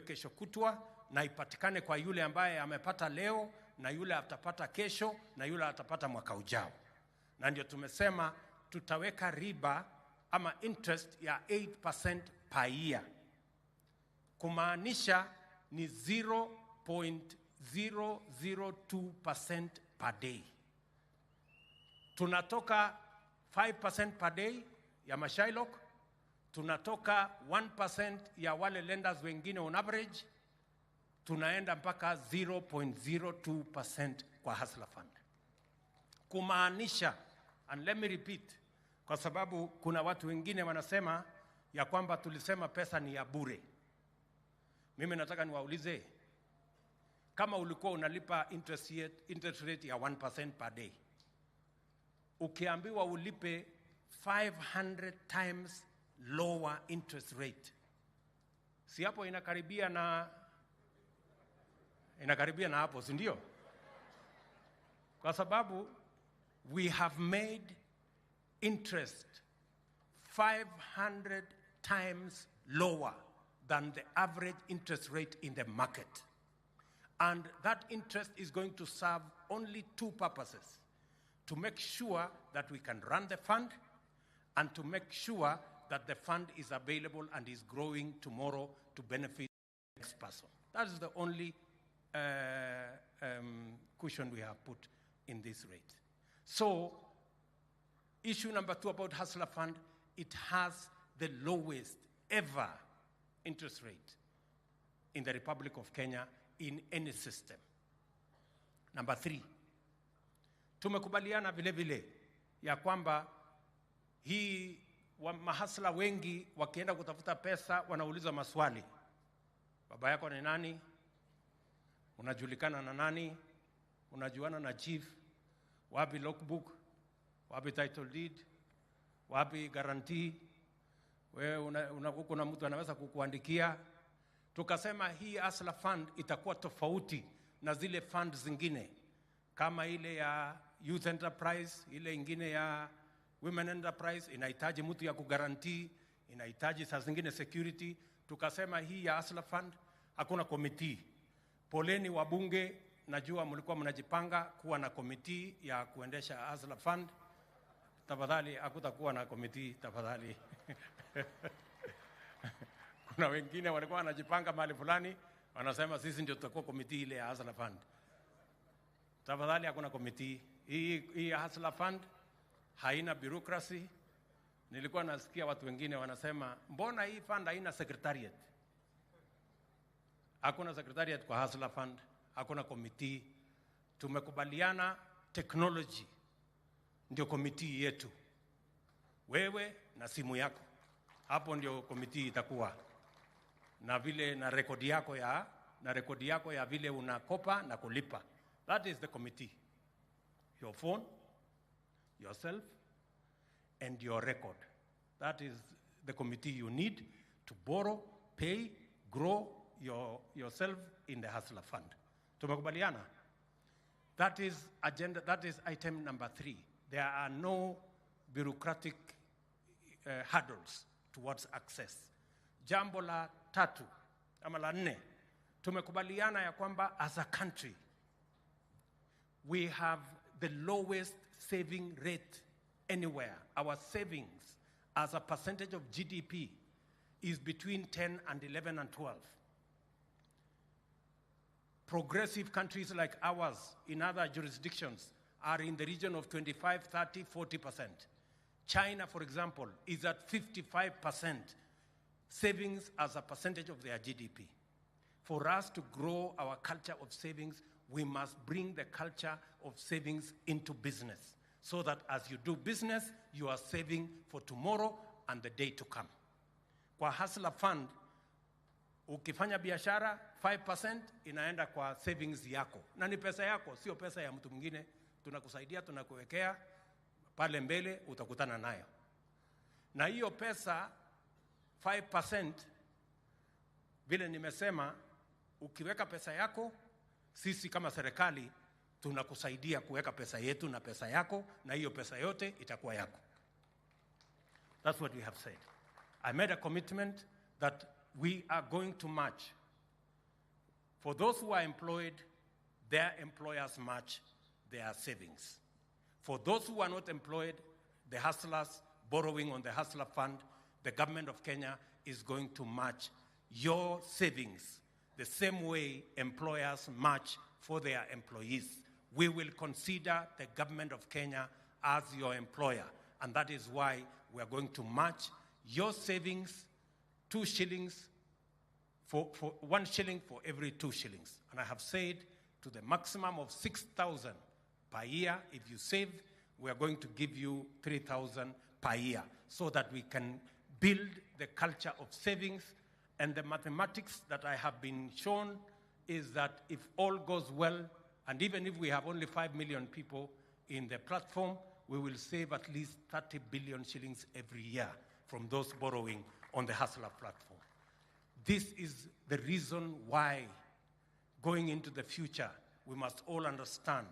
U: kesho kutwa, na ipatikane kwa yule ambaye amepata leo, na yule atapata kesho, na yule atapata mwaka ujao. Na ndio tumesema tutaweka riba ama interest ya 8% per year. Kumaanisha ni 0.002% per day. Tunatoka 5% per day ya Shylock, tunatoka 1% ya wale lenders wengine on average, tunaenda mpaka 0.02% kwa Hustler Fund. Kumaanisha, and let me repeat, kwa sababu kuna watu wengine wanasema ya kwamba tulisema pesa ni ya bure. Mimi nataka niwaulize, kama ulikuwa unalipa interest rate ya 1% per day, ukiambiwa ulipe 500 times lower interest rate, si hapo inakaribia na hapo, si ndio? kwa sababu we have made interest 500 times lower than the average interest rate in the market. And that interest is going to serve only two purposes: to make sure that we can run the fund and to make sure that the fund is available and is growing tomorrow to benefit the next person. That is the only cushion we have put in this rate. So, issue number 2 about Hustler Fund, it has the lowest ever interest rate in the Republic of Kenya in any system. Number 3, tumekubaliana vile vile ya kwamba hii mahasla wengi wakienda kutafuta pesa wanauliza maswali. Baba yako ni nani? Unajulikana na nani? Unajuana na chief? Wapi logbook? Wapi title deed? Wapi guarantee? Wewe kuna mtu anaweza kukuandikia. Tukasema hii Hustler Fund itakuwa tofauti na zile fund zingine, kama ile ya Youth Enterprise, ile ingine ya Women Enterprise inahitaji mtu ya kugarantii, inahitaji saa zingine security. Tukasema hii ya Hustler Fund hakuna committee. Poleni wabunge, najua mlikuwa mnajipanga kuwa na committee ya kuendesha Hustler Fund. Tafadhali hakutakuwa na committee, tafadhali. Kuna wengine walikuwa wanajipanga mahali fulani, wanasema sisi ndio tutakuwa committee ile ya Hustler Fund. Tafadhali hakuna committee. Hii Hustler Fund haina bureaucracy. Nilikuwa nasikia watu wengine wanasema, mbona hii fund haina secretariat? Hakuna secretariat kwa Hustler Fund, hakuna committee. Tumekubaliana technology ndio committee yetu. Wewe na simu yako, hapo ndio committee itakuwa. Na vile na rekodi yako ya vile unakopa na kulipa. That is the committee. Your phone, yourself, and your record. That is the committee you need to borrow, pay, grow yourself in the Hustler Fund. Tumekubaliana? That is item number 3. There are no bureaucratic hurdles towards access. Jambo la 3 ama la 4, tumekubaliana ya kwamba as a country we have the lowest saving rate anywhere. Our savings as a percentage of GDP is between 10 and 11 and 12. Progressive countries like ours in other jurisdictions are in the region of 25, 30, 40%. China, for example, is at 55% savings as a percentage of their GDP. For us to grow our culture of savings, we must bring the culture of savings into business, so that as you do business, you are saving for tomorrow and the day to come. Kwa Hustler Fund, ukifanya biashara, 5% inaenda kwa savings yako. Na ni pesa yako, sio pesa ya mtu mwingine. Tunakusaidia, tunakuwekea, pale mbele utakutana nayo. Na hiyo pesa, 5%, vile nimesema, ukiweka pesa yako, sisi kama serikali, tunakusaidia kuweka pesa yetu na pesa yako, na hiyo pesa yote itakuwa yako. That's what we have said. I made a commitment that we are going to match. For those who are employed, their employers match their savings. For those who are not employed, the hustlers borrowing on the Hustler Fund, the government of Kenya is going to match your savings the same way employers match for their employees. We will consider the government of Kenya as your employer, and that is why we are going to match your savings 2 shillings for 1 shilling for every 2 shillings. And I have said to the maximum of 6,000 per year, if you save, we are going to give you 3,000 per year, so that we can build the culture of savings. And the mathematics that I have been shown is that if all goes well, and even if we have only 5 million people in the platform, we will save at least 30 billion shillings every year from those borrowing on the Hustler platform. This is the reason why, going into the future, we must all understand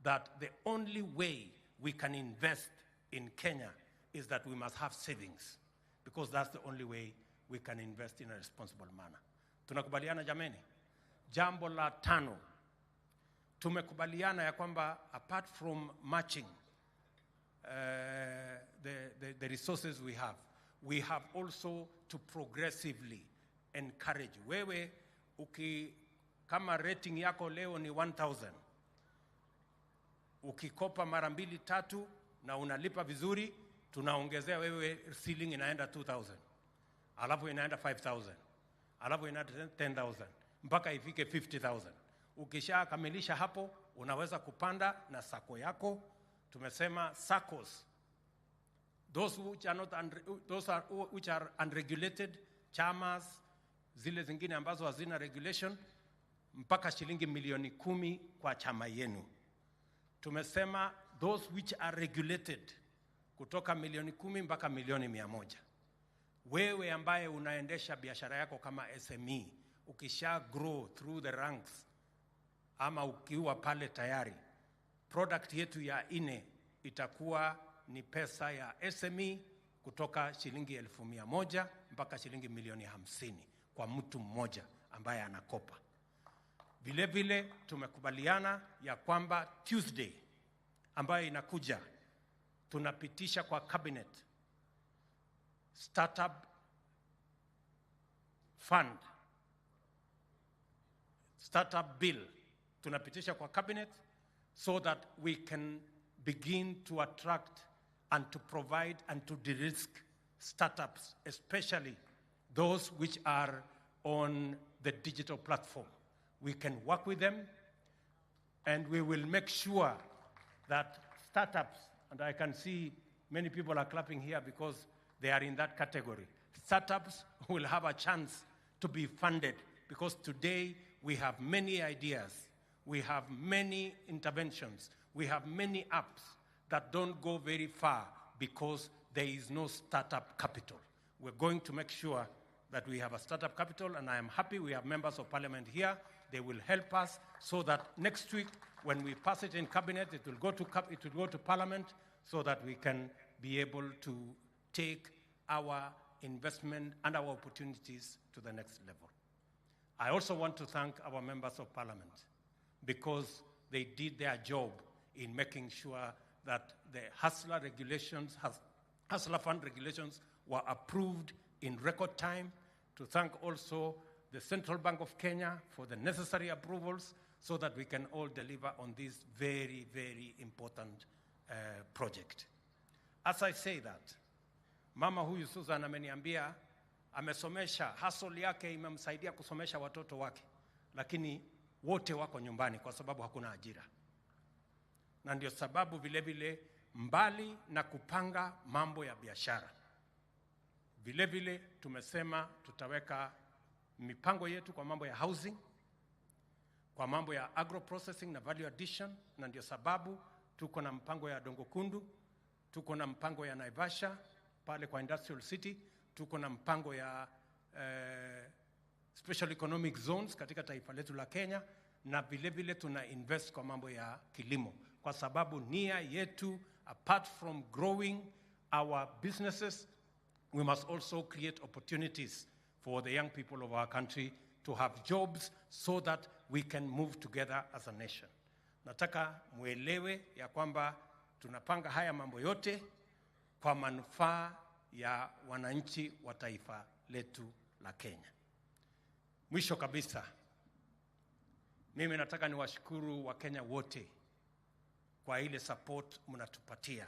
U: that the only way we can invest in Kenya is that we must have savings, because that's the only way we can invest in a responsible manner. Tunakubaliana jameni? Jambo la 5, tumekubaliana ya kwamba apart from matching the resources we have also to progressively encourage. Wewe kama rating yako leo ni 1000, ukikopa mara 2-3 na unalipa vizuri, tunaongezea wewe ceiling inaenda 2000, alafu inaenda 5000, alafu inaenda 10000 mpaka ifike 50000. Ukishakamilisha hapo unaweza kupanda na sako yako. Tumesema SACCOs, those which are unregulated, chamas zile zingine ambazo hazina regulation, mpaka shilingi milioni 10 kwa chama yenu. Tumesema those which are regulated, kutoka milioni 10 mpaka milioni 100. Wewe ambaye unaendesha biashara yako kama SME, ukisha grow through the ranks ama ukiwa pale tayari, product yetu ya 4 itakuwa ni pesa ya SME kutoka shilingi 100,000 mpaka shilingi milioni 50 kwa mtu mmoja ambaye anakopa. Vile vile tumekubaliana ya kwamba Tuesday ambayo inakuja tunapitisha kwa cabinet startup fund, startup bill tunapitisha kwa cabinet, so that we can begin to attract and to provide and to de-risk startups, especially those which are on the digital platform. We can work with them, and we will make sure that startups, and I can see many people are clapping here because they are in that category, startups will have a chance to be funded, because today we have many ideas, we have many interventions, we have many apps that don't go very far because there is no startup capital. We're going to make sure that we have a startup capital, and I am happy we have members of parliament here. They will help us so that next week, when we pass it in cabinet, it will go to parliament, so that we can be able to take our investment and our opportunities to the next level. I also want to thank our members of parliament, because they did their job in making sure that the Hustler regulations, Hustler Fund regulations, were approved in record time. To thank also the Central Bank of Kenya for the necessary approvals, so that we can all deliver on this very, very important project. As I say that, mama huyu Susan ameniambia amesomesha, hustle yake imemsaidia kusomesha watoto wake, lakini wote wako nyumbani kwa sababu hakuna ajira. Na ndio sababu vile vile, mbali na kupanga mambo ya biashara, vile vile tumesema tutaweka mipango yetu kwa mambo ya housing, kwa mambo ya agro processing na value addition, na ndio sababu tuko na mpango ya Dongo Kundu, tuko na mpango ya Naivasha pale kwa industrial city, tuko na mpango ya special economic zones katika taifa letu la Kenya, na vile vile tuna invest kwa mambo ya kilimo, kwa sababu nia yetu, apart from growing our businesses, we must also create opportunities for the young people of our country to have jobs, so that we can move together as a nation. Nataka muelewe ya kwamba tunapanga haya mambo yote kwa manufaa ya wananchi wa taifa letu la Kenya. Mwisho kabisa, mimi nataka niwashukuru Wakenya wote kwa ile support mnatupatia,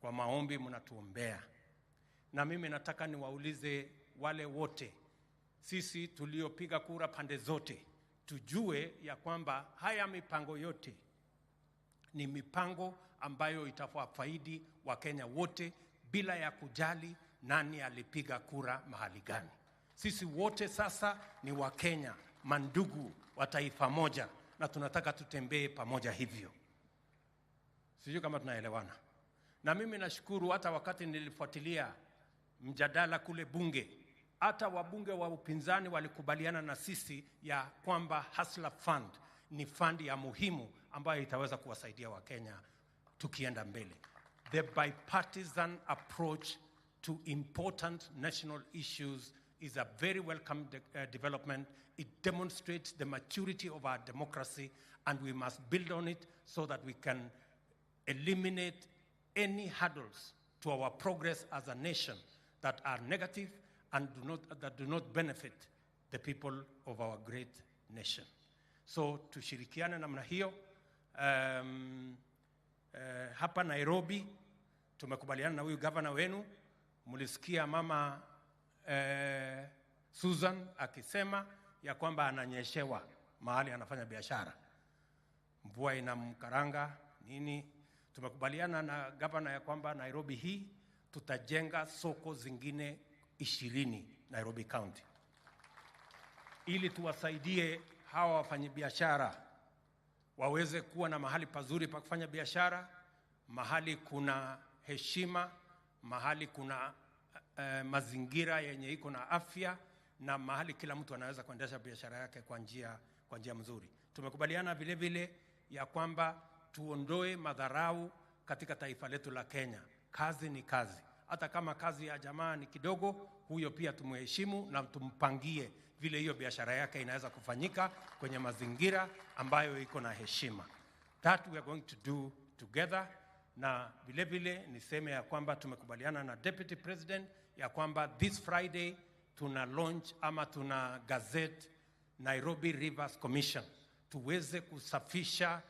U: kwa maombi mnatuombea. Na mimi nataka niwaulize wale wote, sisi tuliopiga kura pande zote, tujue ya kwamba haya mipango yote ni mipango ambayo itafaidi Wakenya wote, bila ya kujali nani alipiga kura mahali gani. Sisi wote sasa ni Wakenya, mandugu wa taifa moja, na tunataka tutembee pamoja hivyo. Sijui kama tunaelewana. Na mimi nashukuru, hata wakati nilifuatilia mjadala kule bunge, hata wabunge wa upinzani walikubaliana na sisi ya kwamba Hustler Fund ni fund ya muhimu ambayo itaweza kuwasaidia Wakenya tukienda mbele. The bipartisan approach to important national issues is a very welcome development. It demonstrates the maturity of our democracy, and we must build on it so that we can eliminate any hurdles to our progress as a nation that are negative and do not benefit the people of our great nation. So tushirikiane namna hiyo. Hapa Nairobi tumekubaliana na huyu governor wenu. Mulisikia mama Susan akisema ya kwamba ananyeshewa mahali anafanya biashara, mvua inamkaranga nini. Tumekubaliana na governor ya kwamba Nairobi hii tutajenga soko zingine 20 Nairobi County, ili tuwasaidie hawa wafanyabiashara waweze kuwa na mahali pazuri pa kufanya biashara, mahali kuna heshima, mahali kuna mazingira yenye iko na afya, na mahali kila mtu anaweza kuendesha biashara yake kwa njia mzuri. Tumekubaliana vile vile ya kwamba tuondoe madharau katika taifa letu la Kenya. Kazi ni kazi. Hata kama kazi ya jamaa ni kidogo, huyo pia tumheshimu na tumpangie vile hiyo biashara yake inaweza kufanyika kwenye mazingira ambayo iko na heshima. That we are going to do together. Na vile vile niseme ya kwamba tumekubaliana na Deputy President ya kwamba this Friday tuna launch ama tuna gazette Nairobi Rivers Commission, tuweze kusafisha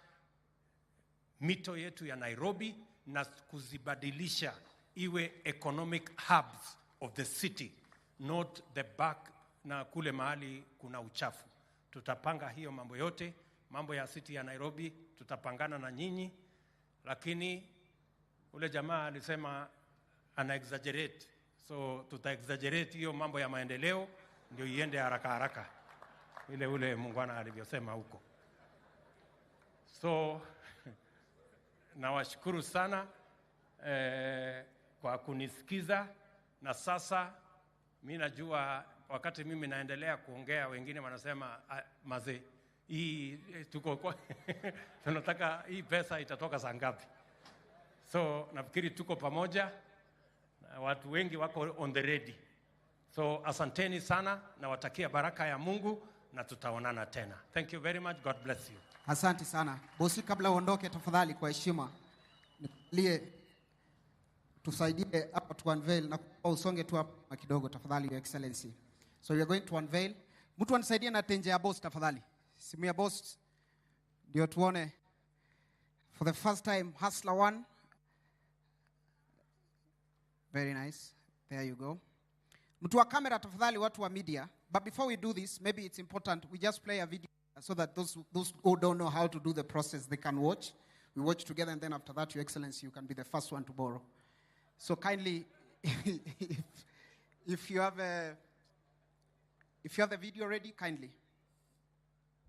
U: mito yetu ya Nairobi na kuzibadilisha iwe economic hubs of the city, not the back na kule mahali kuna uchafu. Tutapanga hiyo mambo yote, mambo ya city ya Nairobi tutapangana na nyinyi, lakini ule jamaa alisema ana exaggerate, so tuta exaggerate hiyo mambo ya maendeleo ndio iende haraka haraka ule muungwana alivyosema huko. So nawashukuru sana kwa kunisikiza, na sasa mimi najua wakati mimi naendelea kuongea wengine wanasema maze hii tuko kwa tunataka hii pesa itatoka saa ngapi? So nafikiri tuko pamoja na watu wengi wako on the ready. So asanteni sana na watakia baraka ya Mungu na tutaonana tena. Thank you very much. God bless you.
A: Asante sana. Bosi, kabla uondoke tafadhali kwa heshima nilie tusaidie hapa tu unveil na usonge tu hapa kidogo tafadhali, Your Excellency. So we are going to unveil. Mtu anisaidie na tenje ya boss tafadhali. Simu ya boss ndio tuone for the first time Hustler 1. Very nice. There you go. Mtu wa kamera tafadhali, watu wa media. But before we do this, maybe it's important we just play a video so that those who don't know how to do the process, they can watch. We watch together, and then after that, Your Excellency, you can be the first one to borrow. So kindly, if you have the video ready, kindly.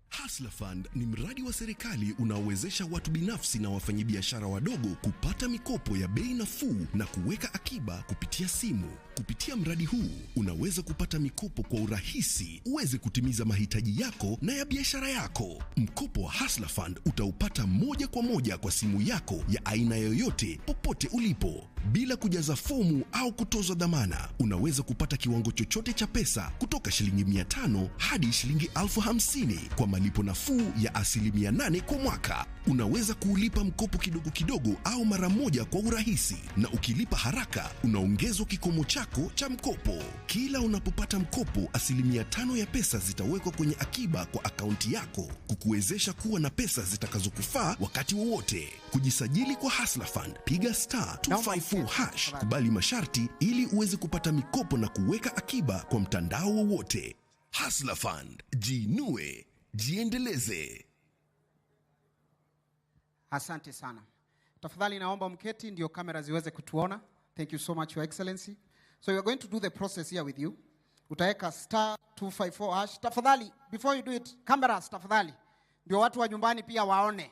F: Hustler Fund ni mradi wa serikali unaowezesha watu binafsi na wafanyabiashara wadogo kupata mikopo ya bei nafuu na kuweka akiba kupitia simu. Kupitia mradi huu, unaweza kupata mikopo kwa urahisi uweze kutimiza mahitaji yako na ya biashara yako. Mkopo wa Hustler Fund utaupata moja kwa moja kwa simu yako ya aina yoyote popote ulipo, bila kujaza fomu au kutozwa dhamana. Unaweza kupata kiwango chochote cha pesa kutoka shilingi 500 hadi shilingi 50,000 kwa malipo nafuu ya 8% kwa mwaka. Unaweza kuulipa mkopo kidogo kidogo au mara moja kwa urahisi, na ukilipa haraka unaongezwa kikomo chako cha mkopo. Kila unapopata mkopo, 5% ya pesa zitawekwa kwenye akiba kwa akaunti yako, kukuwezesha kuwa na pesa zitakazokufaa wakati wowote. Kujisajili kwa Hustler Fund, piga *254# kubali masharti ili uweze kupata mikopo na kuweka akiba kwa mtandao wowote. Hustler Fund, jiinue, jiendeleze.
A: Asante sana. Tafadhali naomba mketi ndio kamera ziweze kutuona. Thank you so much, Your Excellency. So we are going to do the process here with you. Utaeka *254#. Tafadhali, before you do it, cameras tafadhali, ndio watu wa nyumbani pia waone.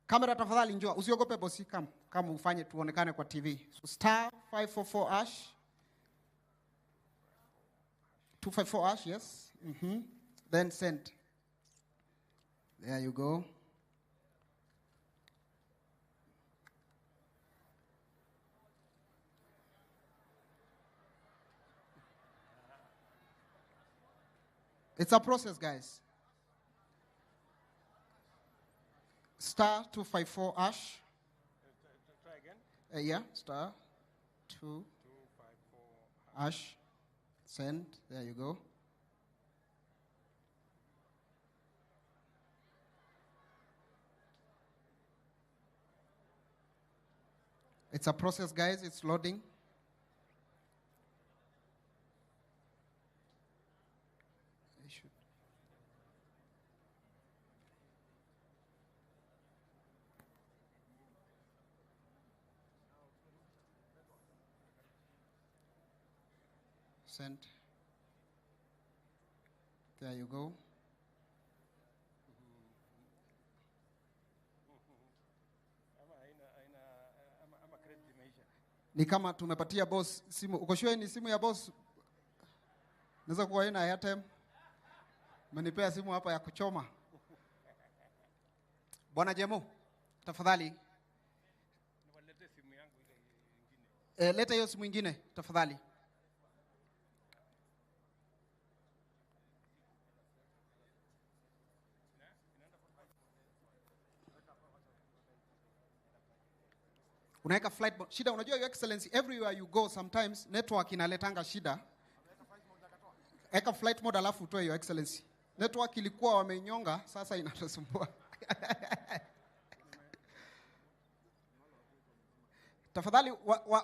A: Kamera tafadhali njoo, usiogope bosi, kama ufanye tuonekane kwa TV. So *544#. 254#, yes. Then send. There you go. It's a process, guys. Star 254 hash.
U: Try again.
A: Yeah, star 254 hash. Send. There you go. It's a process, guys. It's loading. Send. There you go. Ni kama tumepatia boss simu. Uko sure ni simu ya boss? Naweza kuwa ina Airtime. Mmenipea simu hapa ya kuchoma. Bwana Jemo, tafadhali.
U: Niwalete simu yangu ile nyingine.
A: Leta hiyo simu nyingine, tafadhali. Unaweka flight mode. Shida, unajua your excellency, everywhere you go sometimes network inaletanga shida. Eka flight mode alafu utoe your excellency. Network ilikuwa wamenyonga, sasa inatusumbua. Tafadhali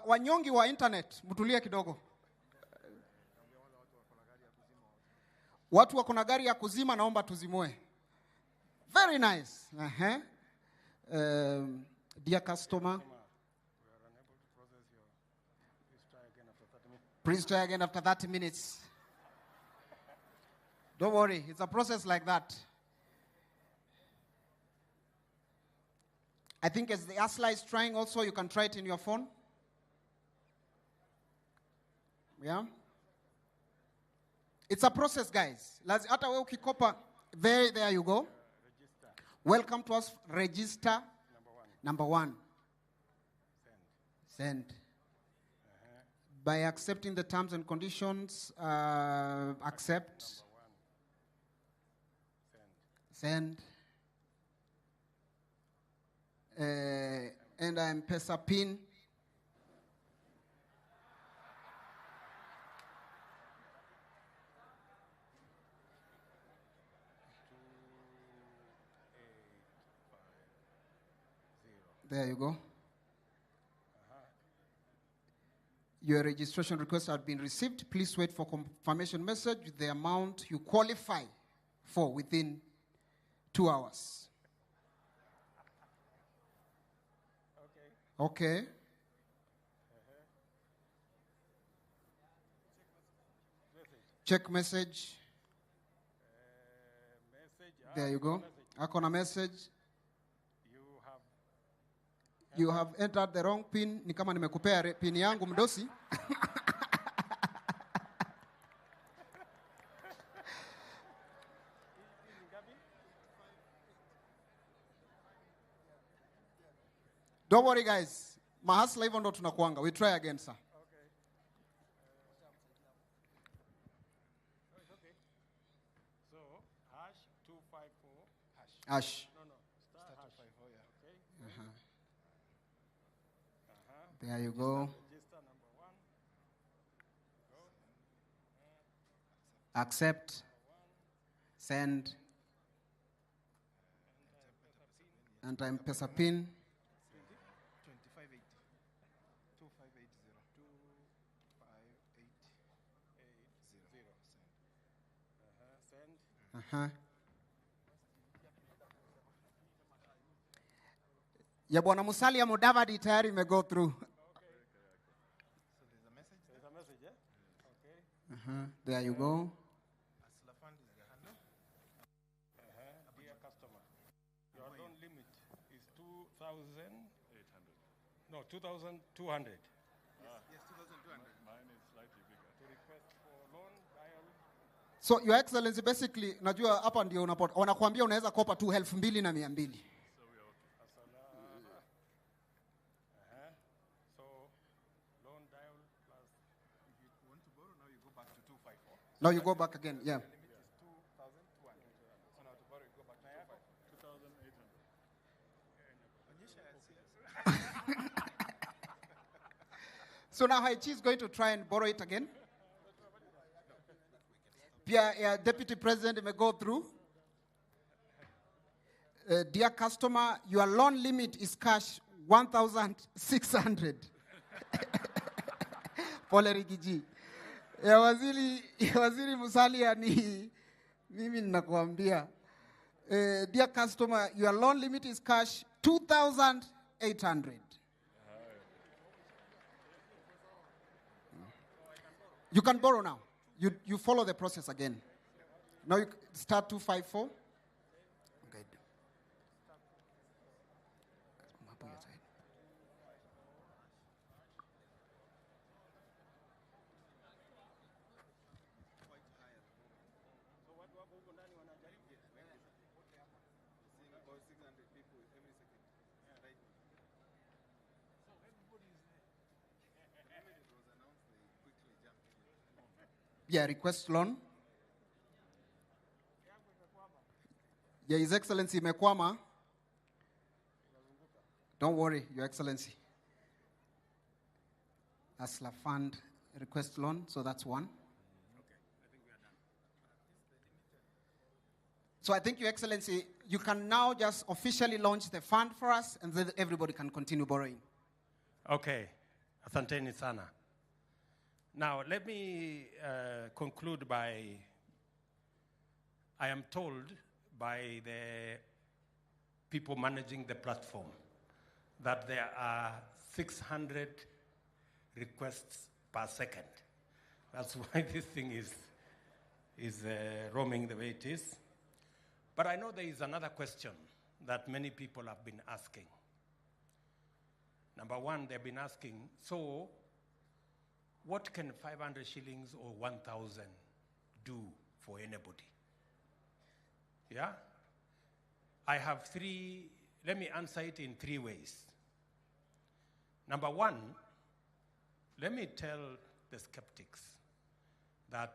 A: wanyongi wa internet, mtulie kidogo. Watu wako na gari ya kuzima, naomba tuzimue. Very nice. Dear customer, please try again after 30 minutes. Don't worry, it's a process like that. I think as the hustler is trying also, you can try it in your phone. Yeah? It's a process, guys. Hata wewe ukikopa, there you go. Welcome to us, register. Number one. Send. By accepting the terms and conditions, accept. Send. And I'm Pesa PIN. There you go. Your registration request has been received. Please wait for confirmation message with the amount you qualify for within 2 hours. Okay. Check message. There you go. Akona message. You have entered the wrong pin. Ni kama nimekupea pin yangu mdosi. Don't worry, guys. Mahasla hivyo ndo tunakuanga. We try again, sir.
U: Okay. So, hash 254 hash.
A: Hash.
U: No. Star hash 254, yeah. Okay.
A: There you go.
U: Register number 1. Go.
A: Accept. Send. And I'm Pesa PIN.
U: 2580.
A: Ya Bwana Musalia Mudavadi tayari imego through.
U: So there's a message? There's a message, yeah? Okay.
A: There you go.
U: Dear customer, your loan limit is 2,800. No, 2,200.
G: Yes, 2,200. Mine is slightly bigger.
U: To request for loan, dial
A: So your excellency, basically najua hapa ndio wanakuambia unaweza kopa tu 2,200. Now you go back again, yeah. So now Haichi is going to try and borrow it again. Pia, Deputy President may go through. Dear customer, your loan limit is cash 1,600. Pole Rigiji. Ya waziri Musalia ni mimi ninakuambia. Dear customer, your loan limit is cash 2,800. You can borrow now. You follow the process again. Now you start 254. Good. Yeah, request loan. Yeah, His Excellency imekwama. Don't worry, Your Excellency. Hustler Fund request loan, so that's one. So I think, Your Excellency, you can now just officially launch the fund for us, and then everybody can continue borrowing.
U: Okay, asanteni sana. Now, let me conclude by, I am told by the people managing the platform that there are 600 requests per second. That's why this thing is roaming the way it is. But I know there is another question that many people have been asking. Number one, they've been asking, so what can 500 shillings or 1,000 do for anybody? Yeah? I have let me answer it in 3 ways. Number one, let me tell the skeptics that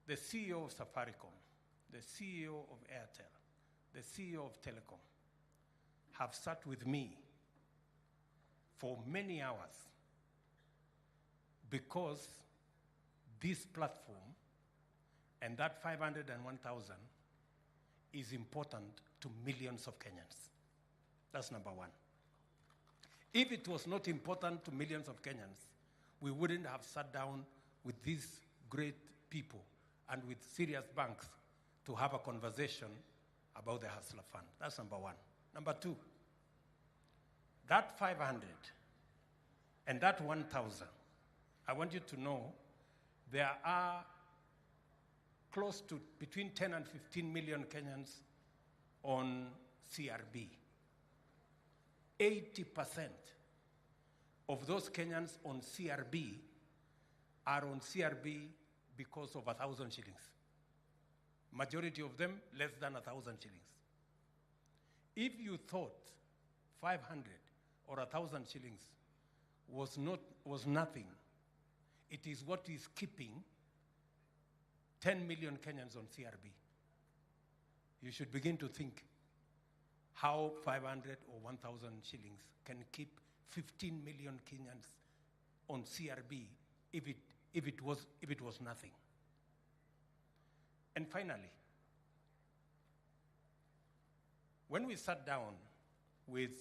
U: the CEO of Safaricom, the CEO of Airtel, the CEO of Telecom have sat with me for many hours because this platform and that 500 and 1,000 is important to millions of Kenyans. That's number one. If it was not important to millions of Kenyans, we wouldn't have sat down with these great people and with serious banks to have a conversation about the Hustler Fund. That's number one. Number two, that 500 and that 1,000, I want you to know there are close to between 10 and 15 million Kenyans on CRB. 80% of those Kenyans on CRB are on CRB because of 1,000 shillings. Majority of them less than 1,000 shillings. If you thought 500 or 1,000 shillings was nothing, it is what is keeping 10 million Kenyans on CRB. You should begin to think how 500 or 1,000 shillings can keep 15 million Kenyans on CRB if it was nothing. And finally, when we sat down with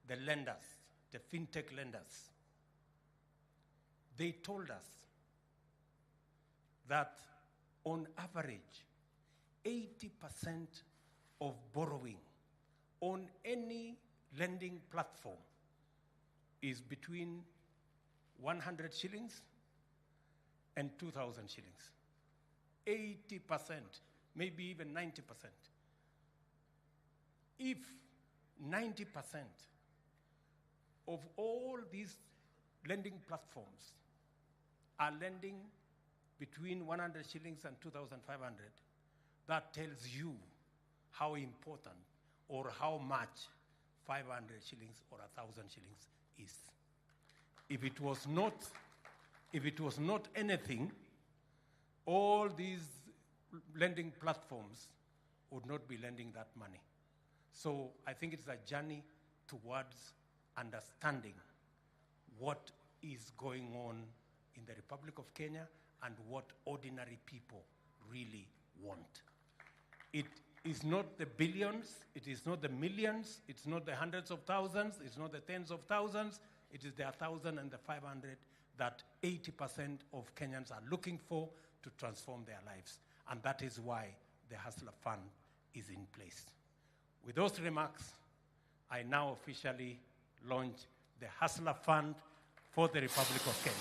U: the lenders, the fintech lenders, they told us that on average, 80% of borrowing on any lending platform is between 100 shillings and 2,000 shillings. 80%, maybe even 90%. If 90% of all these lending platforms are lending between 100 shillings and 2,500, that tells you how important or how much 500 shillings or 1,000 shillings is. If it was not anything, all these lending platforms would not be lending that money. So I think it's a journey towards understanding what is going on in the Republic of Kenya and what ordinary people really want. It is not the billions, it is not the millions, it's not the hundreds of thousands, it's not the tens of thousands, it is the 1,000 and the 500 that 80% of Kenyans are looking for to transform their lives. And that is why the Hustler Fund is in place. With those remarks, I now officially launch the Hustler Fund for the Republic of Kenya.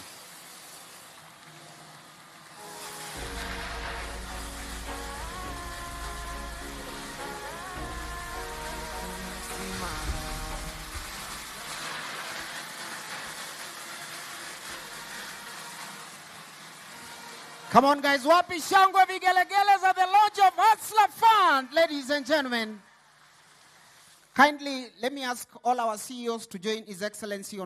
A: Come on, guys. Wapi shangwe vigelegele za the launch of Hustler Fund, ladies and gentlemen. Kindly, let me ask all our CEOs to join His Excellency on